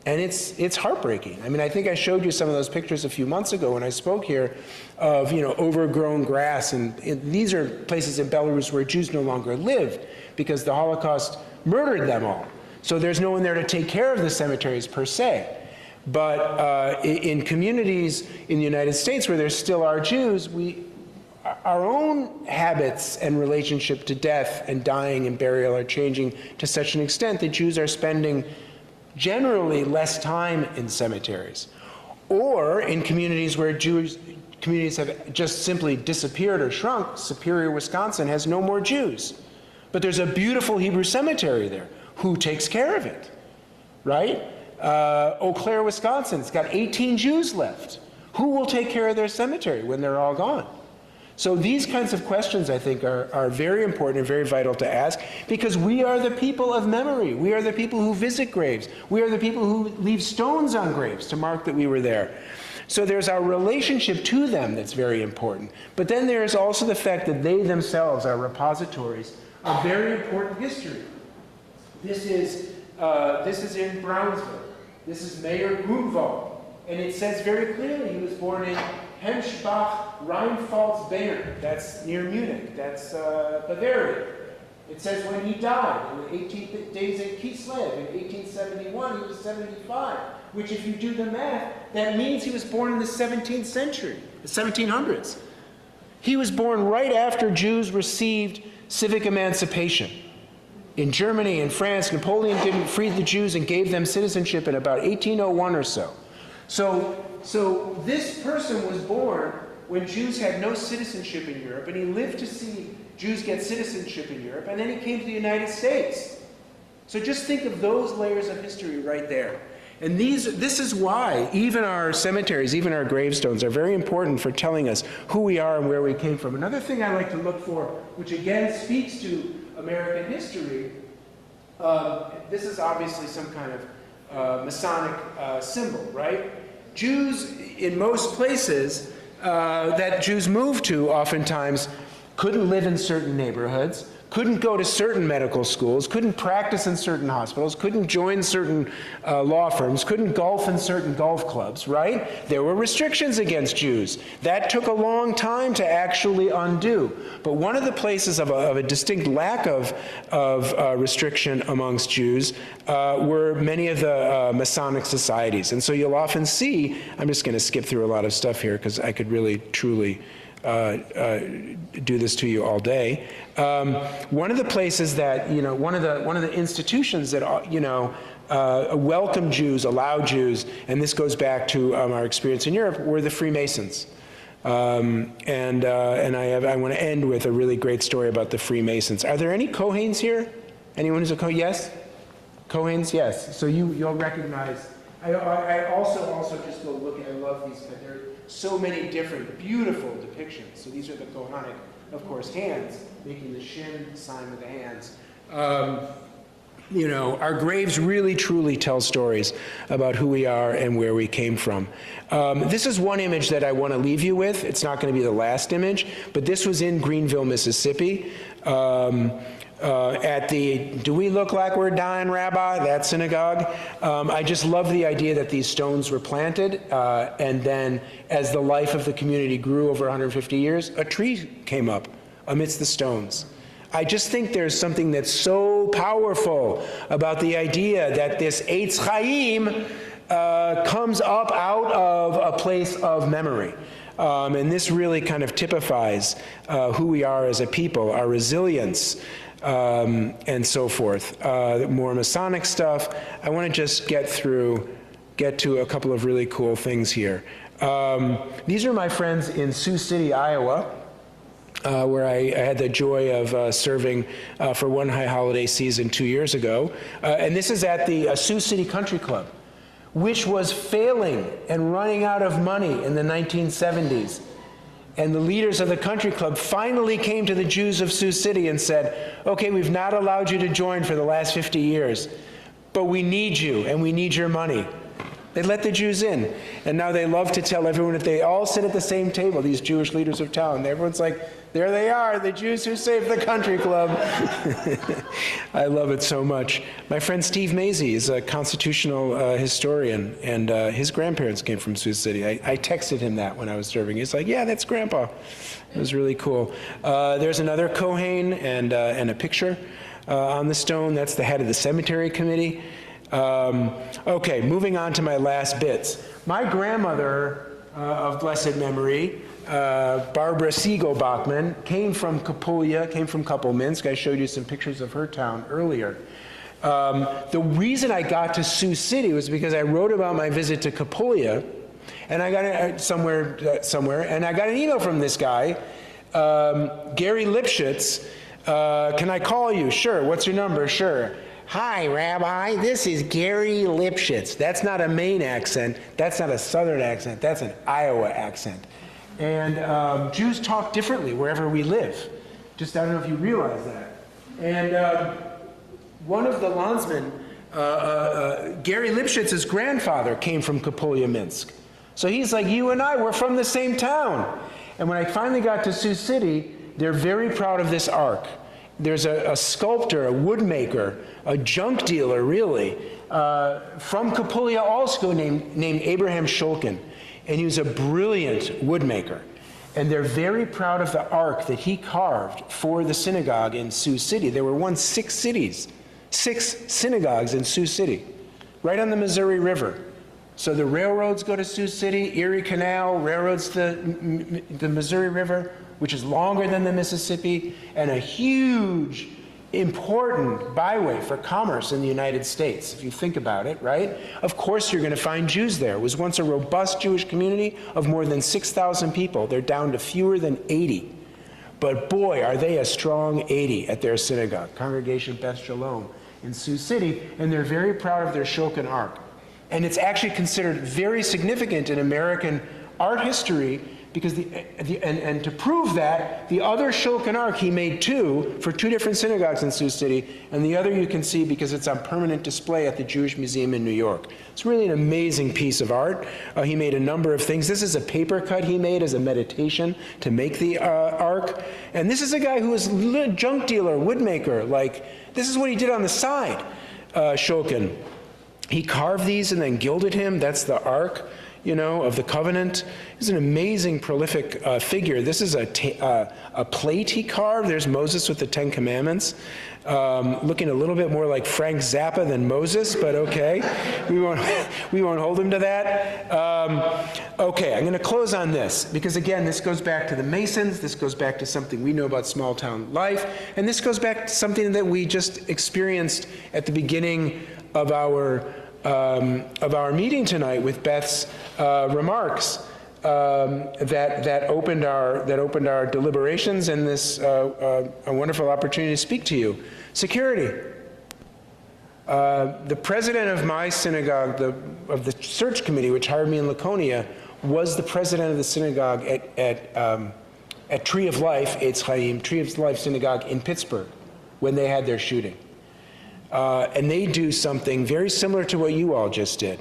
And it's heartbreaking. I mean, I think I showed you some of those pictures a few months ago when I spoke here of, you know, overgrown grass. And these are places in Belarus where Jews no longer live because the Holocaust murdered them all. So there's no one there to take care of the cemeteries per se. But in communities in the United States where there still are Jews, our own habits and relationship to death and dying and burial are changing to such an extent that Jews are spending generally less time in cemeteries. Or in communities where Jewish communities have just simply disappeared or shrunk. Superior, Wisconsin has no more Jews. But there's a beautiful Hebrew cemetery there. Who takes care of it, right? Eau Claire, Wisconsin, it's got 18 Jews left. Who will take care of their cemetery when they're all gone? So these kinds of questions, I think, are very important and very vital to ask because we are the people of memory. We are the people who visit graves. We are the people who leave stones on graves to mark that we were there. So there's our relationship to them that's very important. But then there's also the fact that they themselves are repositories of very important history. This is in Brownsville. This is Mayor Grunwald. And it says very clearly he was born in Hemschbach, Rheinpfalz-Bayern. That's near Munich. That's Bavaria. It says when he died, in the 18th days at Kislev in 1871, he was 75, which if you do the math, that means he was born in the 17th century, the 1700s. He was born right after Jews received civic emancipation. In Germany and France, Napoleon didn't free the Jews and gave them citizenship in about 1801 or so. So this person was born when Jews had no citizenship in Europe, and he lived to see Jews get citizenship in Europe, and then he came to the United States. So just think of those layers of history right there. And this is why even our cemeteries, even our gravestones are very important for telling us who we are and where we came from. Another thing I like to look for, which again speaks to American history, this is obviously some kind of Masonic symbol, right? Jews in most places that Jews moved to oftentimes couldn't live in certain neighborhoods, couldn't go to certain medical schools, couldn't practice in certain hospitals, couldn't join certain law firms, couldn't golf in certain golf clubs, right? There were restrictions against Jews. That took a long time to actually undo. But one of the places of a distinct lack of restriction amongst Jews were many of the Masonic societies. And so you'll often see, I'm just going to skip through a lot of stuff here because I could really, truly do this to you all day. One of the places that, one of the institutions that, welcome Jews, allow Jews, and this goes back to our experience in Europe, were the Freemasons. And I want to end with a really great story about the Freemasons. Are there any Kohens here? Anyone who's a Kohen? Yes? Kohens? Yes. So you'll recognize. I also just go look at, I love these, but there are so many different beautiful depictions. So these are the Kohanic, of course, hands, making the shin sign with the hands. you know, our graves really truly tell stories about who we are and where we came from. This is one image that I want to leave you with. It's not going to be the last image, but this was in Greenville, Mississippi. At the Do We Look Like We're Dying, Rabbi? That synagogue. I just love the idea that these stones were planted, and then as the life of the community grew over 150 years, a tree came up amidst the stones. I just think there's something that's so powerful about the idea that this Eitz Chaim comes up out of a place of memory. And this really kind of typifies who we are as a people, our resilience, and so forth. More Masonic stuff. I want to just get to a couple of really cool things here. These are my friends in Sioux City, Iowa, where I had the joy of serving for one high holiday season 2 years ago. And this is at the Sioux City Country Club, which was failing and running out of money in the 1970s. And the leaders of the country club finally came to the Jews of Sioux City and said, okay, we've not allowed you to join for the last 50 years, but we need you and we need your money. They let the Jews in. And now they love to tell everyone that they all sit at the same table, these Jewish leaders of town. And everyone's like, there they are, the Jews who saved the country club. I love it so much. My friend Steve Mazie is a constitutional historian, and his grandparents came from Sioux City. I texted him that when I was serving. He's like, yeah, that's Grandpa. It was really cool. There's another Kohen and a picture on the stone. That's the head of the cemetery committee. Okay, moving on to my last bits. My grandmother of blessed memory, Barbara Siegel Bachman, came from Kapulia, came from Koppelminsk. I showed you some pictures of her town earlier. The reason I got to Sioux City was because I wrote about my visit to Kapulia, and I got somewhere, and I got an email from this guy, Gary Lipschitz. Can I call you? Sure. What's your number? Sure. Hi, Rabbi, this is Gary Lipschitz. That's not a Maine accent. That's not a Southern accent. That's an Iowa accent. And Jews talk differently wherever we live. Just, I don't know if you realize that. And one of the landsmen, Gary Lipschitz's grandfather came from Kapulia, Minsk. So he's like, you and I, we're from the same town. And when I finally got to Sioux City, they're very proud of this ark. There's a sculptor, a woodmaker, a junk dealer, really, from Kapulia also named Abraham Shulkin. And he was a brilliant woodmaker. And they're very proud of the ark that he carved for the synagogue in Sioux City. There were once 6 synagogues in Sioux City, right on the Missouri River. So the railroads go to Sioux City, Erie Canal, railroads the Missouri River, which is longer than the Mississippi, and a huge, important byway for commerce in the United States, if you think about it, right? Of course you're going to find Jews there. It was once a robust Jewish community of more than 6,000 people. They're down to fewer than 80. But boy, are they a strong 80 at their synagogue, Congregation Beth Shalom in Sioux City, and they're very proud of their Shulkin Ark. And it's actually considered very significant in American art history because and to prove that, the other Shulkin Ark, he made 2 for 2 different synagogues in Sioux City, and the other you can see because it's on permanent display at the Jewish Museum in New York. It's really an amazing piece of art. He made a number of things. This is a paper cut he made as a meditation to make the ark. And this is a guy who was a junk dealer, woodmaker. Like, this is what he did on the side, Shulkin. He carved these and then gilded him. That's the ark, you know, of the covenant. He's an amazing, prolific figure. This is a plate he carved. There's Moses with the 10 Commandments, looking a little bit more like Frank Zappa than Moses, but okay. We won't hold him to that. Okay, I'm going to close on this, because again, this goes back to the Masons. This goes back to something we know about small town life, and this goes back to something that we just experienced at the beginning of our meeting tonight with Beth's remarks that opened our deliberations and this a wonderful opportunity to speak to you. Security. The president of my synagogue, of the search committee, which hired me in Laconia, was the president of the synagogue at Tree of Life, Eitz Chaim, Tree of Life Synagogue in Pittsburgh, when they had their shooting. and they do something very similar to what you all just did.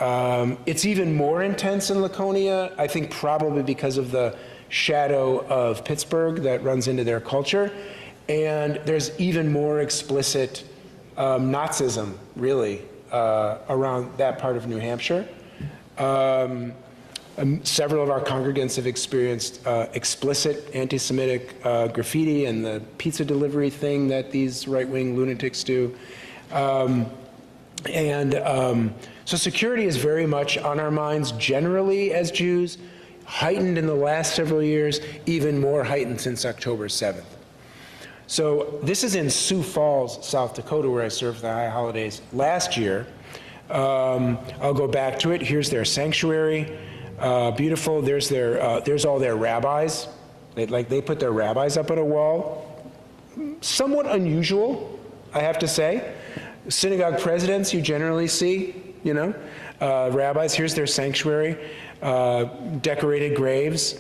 It's even more intense in Laconia, I think probably because of the shadow of Pittsburgh that runs into their culture. And there's even more explicit Nazism, really, around that part of New Hampshire. Several of our congregants have experienced explicit anti-Semitic graffiti and the pizza delivery thing that these right-wing lunatics do. So security is very much on our minds generally as Jews, heightened in the last several years, even more heightened since October 7th. So this is in Sioux Falls, South Dakota, where I served the High Holidays last year. I'll go back to it. Here's their sanctuary. Beautiful. There's all their rabbis. They put their rabbis up on a wall. Somewhat unusual, I have to say. Synagogue presidents you generally see, you know. Rabbis, here's their sanctuary. Decorated graves,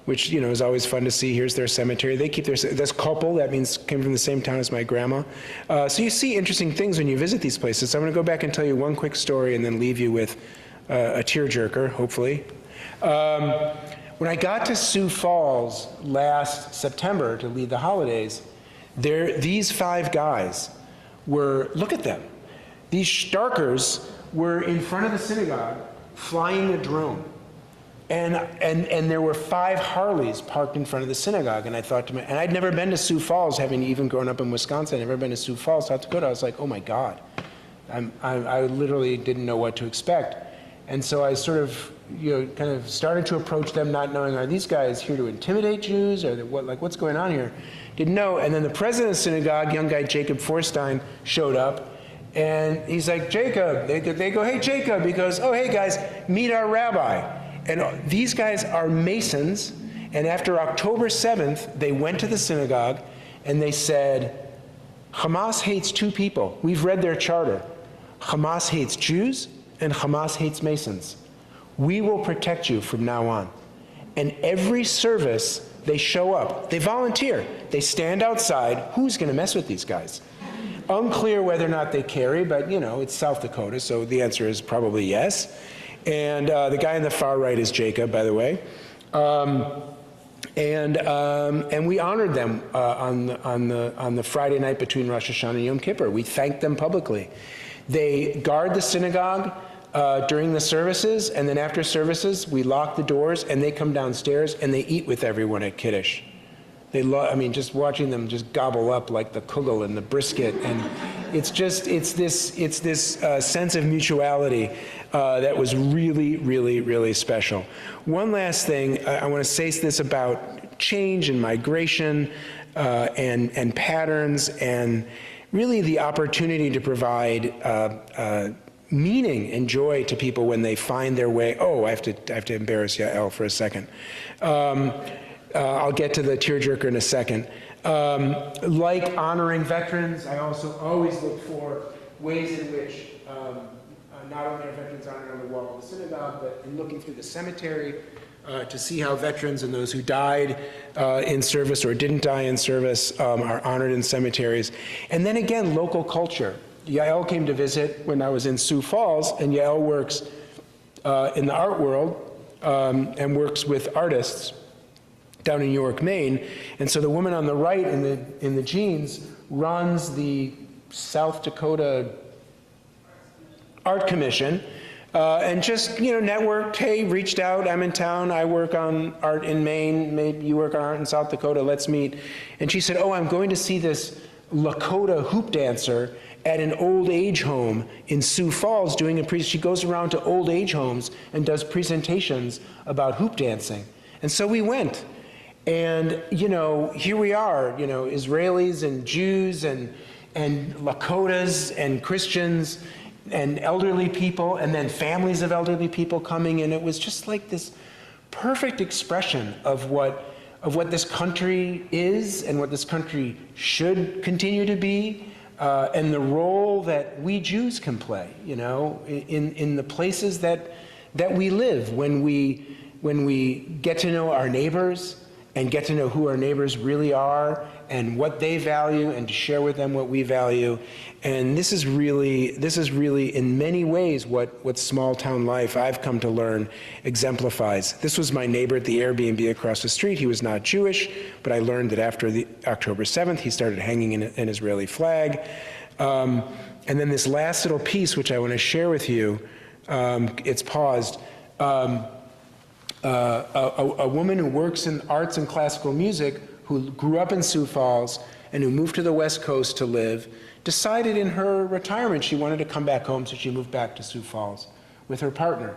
which, you know, is always fun to see. Here's their cemetery. They keep that's Koppel, that means came from the same town as my grandma. So you see interesting things when you visit these places. So I'm going to go back and tell you one quick story and then leave you with a tearjerker, hopefully. When I got to Sioux Falls last September to lead the holidays, these 5 guys were, look at them. These Starkers were in front of the synagogue flying a drone. And there were 5 Harleys parked in front of the synagogue. And I thought to myself, and I'd never been to Sioux Falls, having even grown up in Wisconsin, I'd never been to Sioux Falls, South Dakota. I was like, oh my God. I literally didn't know what to expect. And so I sort of, you know, kind of started to approach them not knowing, are these guys here to intimidate Jews? Or what's going on here? Didn't know. And then the president of the synagogue, young guy Jacob Forstein, showed up. And he's like, Jacob. They go, hey, Jacob. He goes, oh, hey, guys, meet our rabbi. And these guys are Masons. And after October 7th, they went to the synagogue and they said, Hamas hates 2 people. We've read their charter. Hamas hates Jews and Hamas hates Masons. We will protect you from now on. And every service, they show up. They volunteer. They stand outside. Who's going to mess with these guys? Unclear whether or not they carry, but, you know, it's South Dakota, so the answer is probably yes. And the guy on the far right is Jacob, by the way. And we honored them on the Friday night between Rosh Hashanah and Yom Kippur. We thanked them publicly. They guard the synagogue during the services, and then after services, we lock the doors, and they come downstairs, and they eat with everyone at Kiddush. I mean, just watching them just gobble up like the kugel and the brisket, and it's this sense of mutuality that was really, really, really special. One last thing, I want to say this about change and migration and patterns, and really the opportunity to provide meaning and joy to people when they find their way. Oh, I have to embarrass Yael for a second. I'll get to the tearjerker in a second. Like honoring veterans, I also always look for ways in which not only are veterans honored on the wall of the synagogue, but in looking through the cemetery to see how veterans and those who died in service or didn't die in service are honored in cemeteries. And then again, local culture. Yael came to visit when I was in Sioux Falls, and Yael works in the art world and works with artists down in York, Maine. And so the woman on the right in the jeans runs the South Dakota Art Commission, and just, you know, networked, hey, reached out, I'm in town, I work on art in Maine, maybe you work on art in South Dakota, let's meet. And she said, oh, I'm going to see this Lakota hoop dancer at an old age home in Sioux Falls doing she goes around to old age homes and does presentations about hoop dancing. And so we went. And, you know, here we are, you know, Israelis and Jews and Lakotas and Christians and elderly people, and then families of elderly people coming, and it was just like this perfect expression of what this country is and what this country should continue to be, and the role that we Jews can play, you know, in the places that we live when we get to know our neighbors and get to know who our neighbors really are and what they value, and to share with them what we value. And this is really in many ways what small town life, I've come to learn, exemplifies. This was my neighbor at the Airbnb across the street. He was not Jewish, but I learned that after the October 7th, he started hanging an Israeli flag. And then this last little piece, which I want to share with you, it's paused. A woman who works in arts and classical music, who grew up in Sioux Falls and who moved to the West Coast to live, decided in her retirement she wanted to come back home, so she moved back to Sioux Falls with her partner.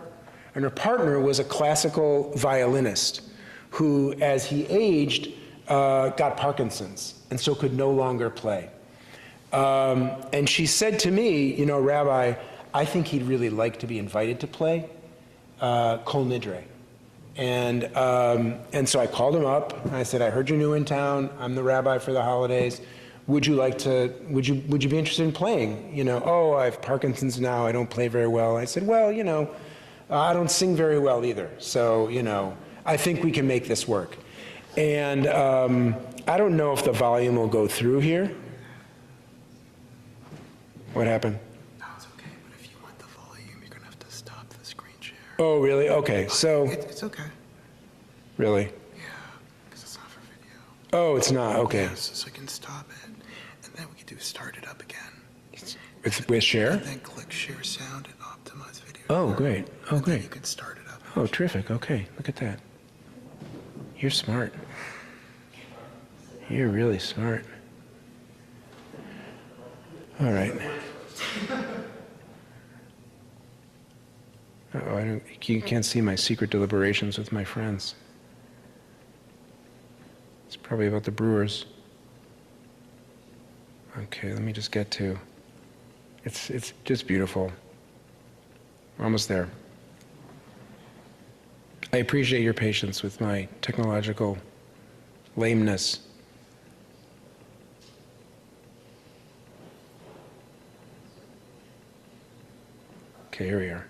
And her partner was a classical violinist who, as he aged, got Parkinson's and so could no longer play. And she said to me, you know, Rabbi, I think he'd really like to be invited to play Kol Nidre. And so I called him up, and I said, I heard you're new in town. I'm the rabbi for the holidays. Would you be interested in playing? You know, oh, I have Parkinson's now. I don't play very well. I said, well, you know, I don't sing very well either. So, you know, I think we can make this work. And I don't know if the volume will go through here. What happened? No, it's okay, but if you want the volume, you're going to have to stop the screen share. Oh, really? Okay, so... It's okay. Really? Yeah, because it's not for video. Oh, it's not? Okay. Yeah, so I can stop it, and then we can do start it up again. With share? And then click share sound and optimize video. Oh, great. Oh, And then great. you can start it up. Oh, terrific. Okay, look at that. You're smart. You're really smart. All right. Uh-oh, you can't see my secret deliberations with my friends. It's probably about the Brewers. Okay, let me just get to... It's just beautiful. We're almost there. I appreciate your patience with my technological lameness. Okay, here we are.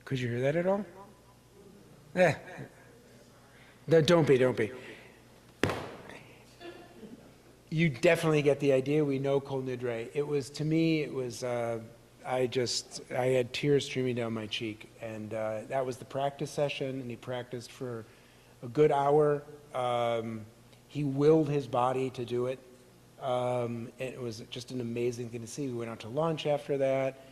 Could you hear that at all? No, don't be. You definitely get the idea. We know Kol Nidre. It was, to me, it was, I had tears streaming down my cheek. And that was the practice session, and he practiced for a good hour. He willed his body to do it. And it was just an amazing thing to see. We went out to lunch after that,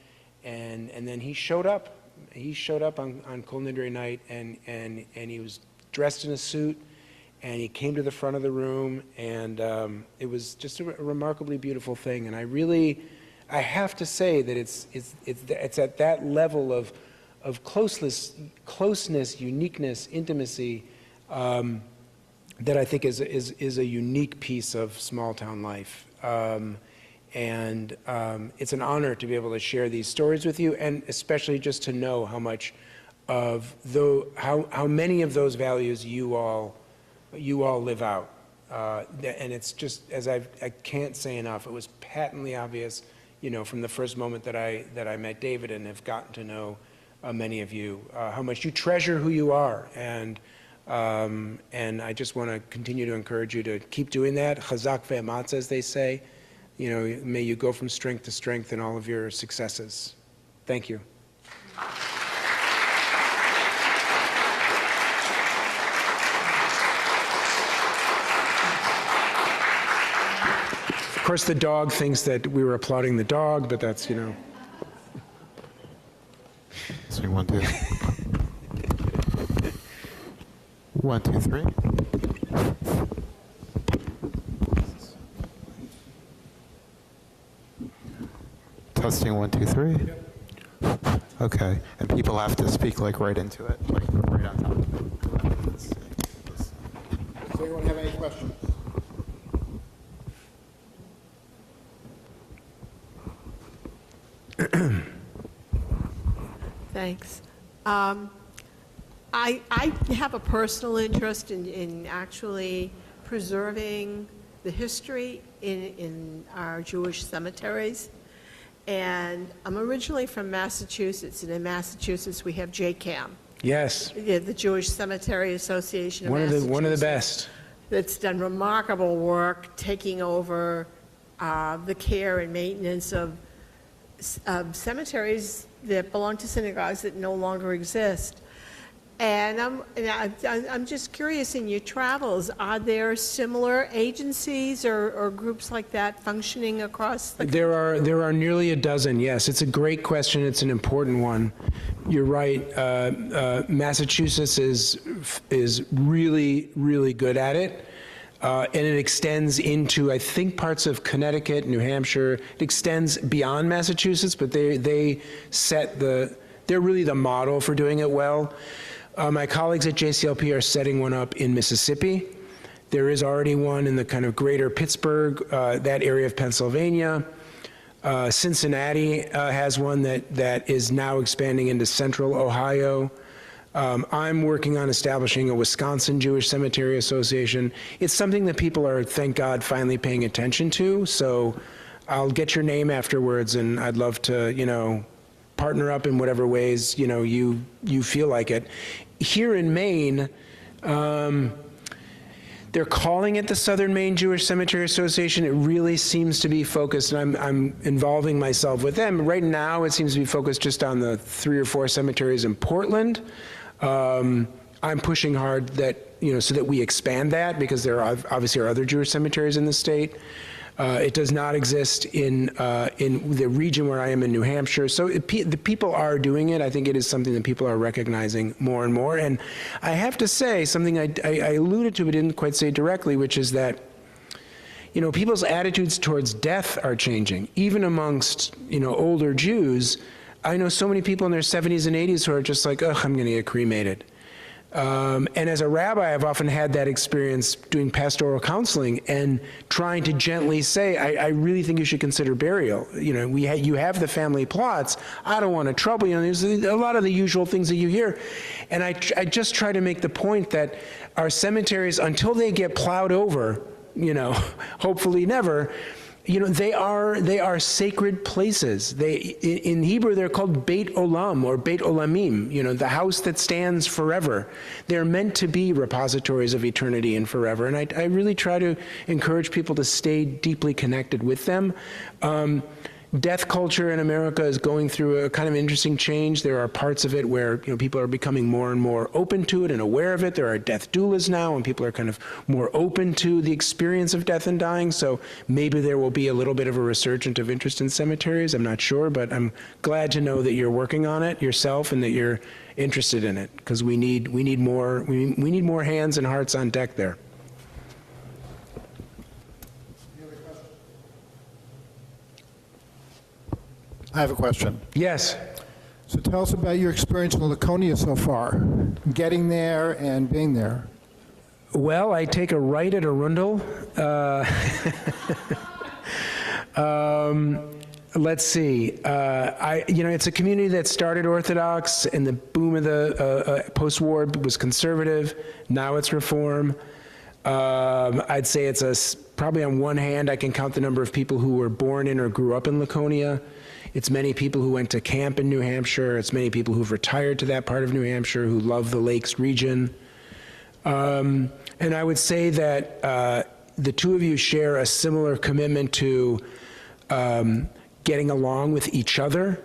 and then he showed up. He showed up on Kol Nidre night, and he was dressed in a suit, and he came to the front of the room, and it was just a remarkably beautiful thing. And I have to say that it's at that level of closeness, uniqueness, intimacy, that I think is a unique piece of small town life. And it's an honor to be able to share these stories with you, and especially just to know how much of how many of those values you all live out. And it's just, as I can't say enough, it was patently obvious, you know, from the first moment that I met David and have gotten to know many of you, how much you treasure who you are. And I just want to continue to encourage you to keep doing that. Chazak ve'ematz, as they say. You know, may you go from strength to strength in all of your successes. Thank you. Of course, the dog thinks that we were applauding the dog, but that's, you know. Swing 1, 2. 1, 2, 3. Testing 1, 2, 3. Okay, and people have to speak like right into it, like right on top of it. Does anyone have any questions? Thanks. I have a personal interest in actually preserving the history in our Jewish cemeteries. And I'm originally from Massachusetts, and in Massachusetts we have JCAM, Yes, the Jewish Cemetery Association of one of the Massachusetts. best. That's done remarkable work taking over the care and maintenance of cemeteries that belong to synagogues that no longer exist. And I'm just curious, in your travels, are there similar agencies or groups like that functioning across the country? There are nearly a dozen, yes. It's a great question. It's an important one. You're right. Massachusetts is really, really good at it. And it extends into, I think, parts of Connecticut, New Hampshire. It extends beyond Massachusetts, but they're really the model for doing it well. My colleagues at JCLP are setting one up in Mississippi. There is already one in the kind of greater Pittsburgh, that area of Pennsylvania. Cincinnati has one that is now expanding into central Ohio. I'm working on establishing a Wisconsin Jewish Cemetery Association. It's something that people are, thank God, finally paying attention to. So I'll get your name afterwards, and I'd love to, partner up in whatever ways, you feel like it. Here in Maine, they're calling it the Southern Maine Jewish Cemetery Association. It really seems to be focused, and I'm involving myself with them. Right now, it seems to be focused just on the 3 or 4 cemeteries in Portland. I'm pushing hard that, so that we expand that, because there are obviously other Jewish cemeteries in the state. It does not exist in the region where I am in New Hampshire. So the people are doing it. I think it is something that people are recognizing more and more. And I have to say, something I alluded to but didn't quite say directly, which is that, people's attitudes towards death are changing. Even amongst, older Jews, I know so many people in their 70s and 80s who are just like, ugh, I'm going to get cremated. And as a rabbi, I've often had that experience doing pastoral counseling and trying to gently say, I really think you should consider burial. You have the family plots. I don't want to trouble you. There's a lot of the usual things that you hear. And I just try to make the point that our cemeteries, until they get plowed over, hopefully never, they are sacred places. In Hebrew, they're called Beit Olam or Beit Olamim, the house that stands forever. They're meant to be repositories of eternity and forever. And I really try to encourage people to stay deeply connected with them. Death culture in America is going through a kind of interesting change. There are parts of it where people are becoming more and more open to it and aware of it. There are death doulas now, and people are kind of more open to the experience of death and dying. So maybe there will be a little bit of a resurgence of interest in cemeteries. I'm not sure, but I'm glad to know that you're working on it yourself and that you're interested in it, because we need more hands and hearts on deck there. I have a question. Yes. So tell us about your experience in Laconia so far, getting there and being there. Well, I take a right at Arundel. Let's see. It's a community that started Orthodox, and the boom of the post-war was conservative. Now it's Reform. I'd say it's probably on one hand, I can count the number of people who were born in or grew up in Laconia. It's many people who went to camp in New Hampshire. It's many people who've retired to that part of New Hampshire who love the Lakes region. And I would say that the two of you share a similar commitment to getting along with each other,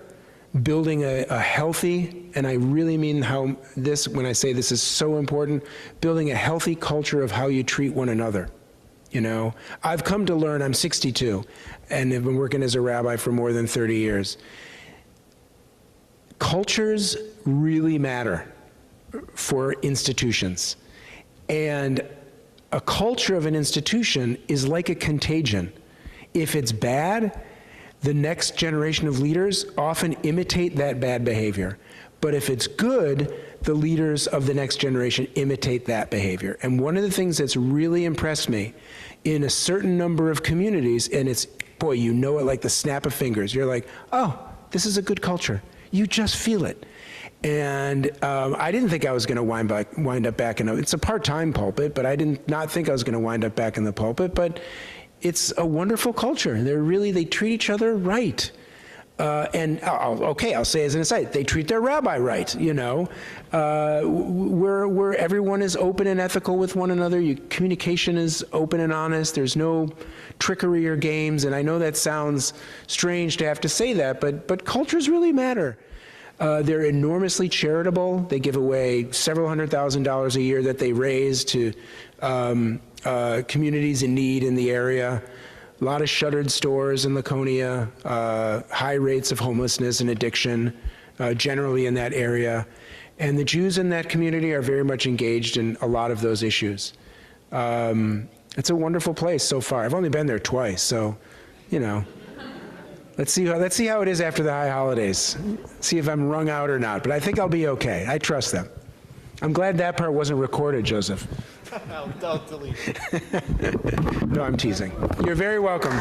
building a healthy, and I really mean when I say this is so important, building a healthy culture of how you treat one another. I've come to learn, I'm 62, and have been working as a rabbi for more than 30 years. Cultures really matter for institutions. And a culture of an institution is like a contagion. If it's bad, the next generation of leaders often imitate that bad behavior. But if it's good, the leaders of the next generation imitate that behavior. And one of the things that's really impressed me in a certain number of communities, and it's, boy, it like the snap of fingers. You're like, oh, this is a good culture. You just feel it. And I didn't think I was going to wind up back in it's a part-time pulpit, but I did not think I was going to wind up back in the pulpit. But it's a wonderful culture. They treat each other right. I'll say as an aside, they treat their rabbi right, where everyone is open and ethical with one another. Communication is open and honest. There's no trickery or games. And I know that sounds strange to have to say that, but cultures really matter. They're enormously charitable. They give away several $100,000 a year that they raise to communities in need in the area. A lot of shuttered stores in Laconia, high rates of homelessness and addiction generally in that area. And the Jews in that community are very much engaged in a lot of those issues. It's a wonderful place so far. I've only been there twice, so, let's see how it is after the high holidays. See if I'm wrung out or not, but I think I'll be okay. I trust them. I'm glad that part wasn't recorded, Joseph. Don't delete it. No, I'm teasing. You're very welcome.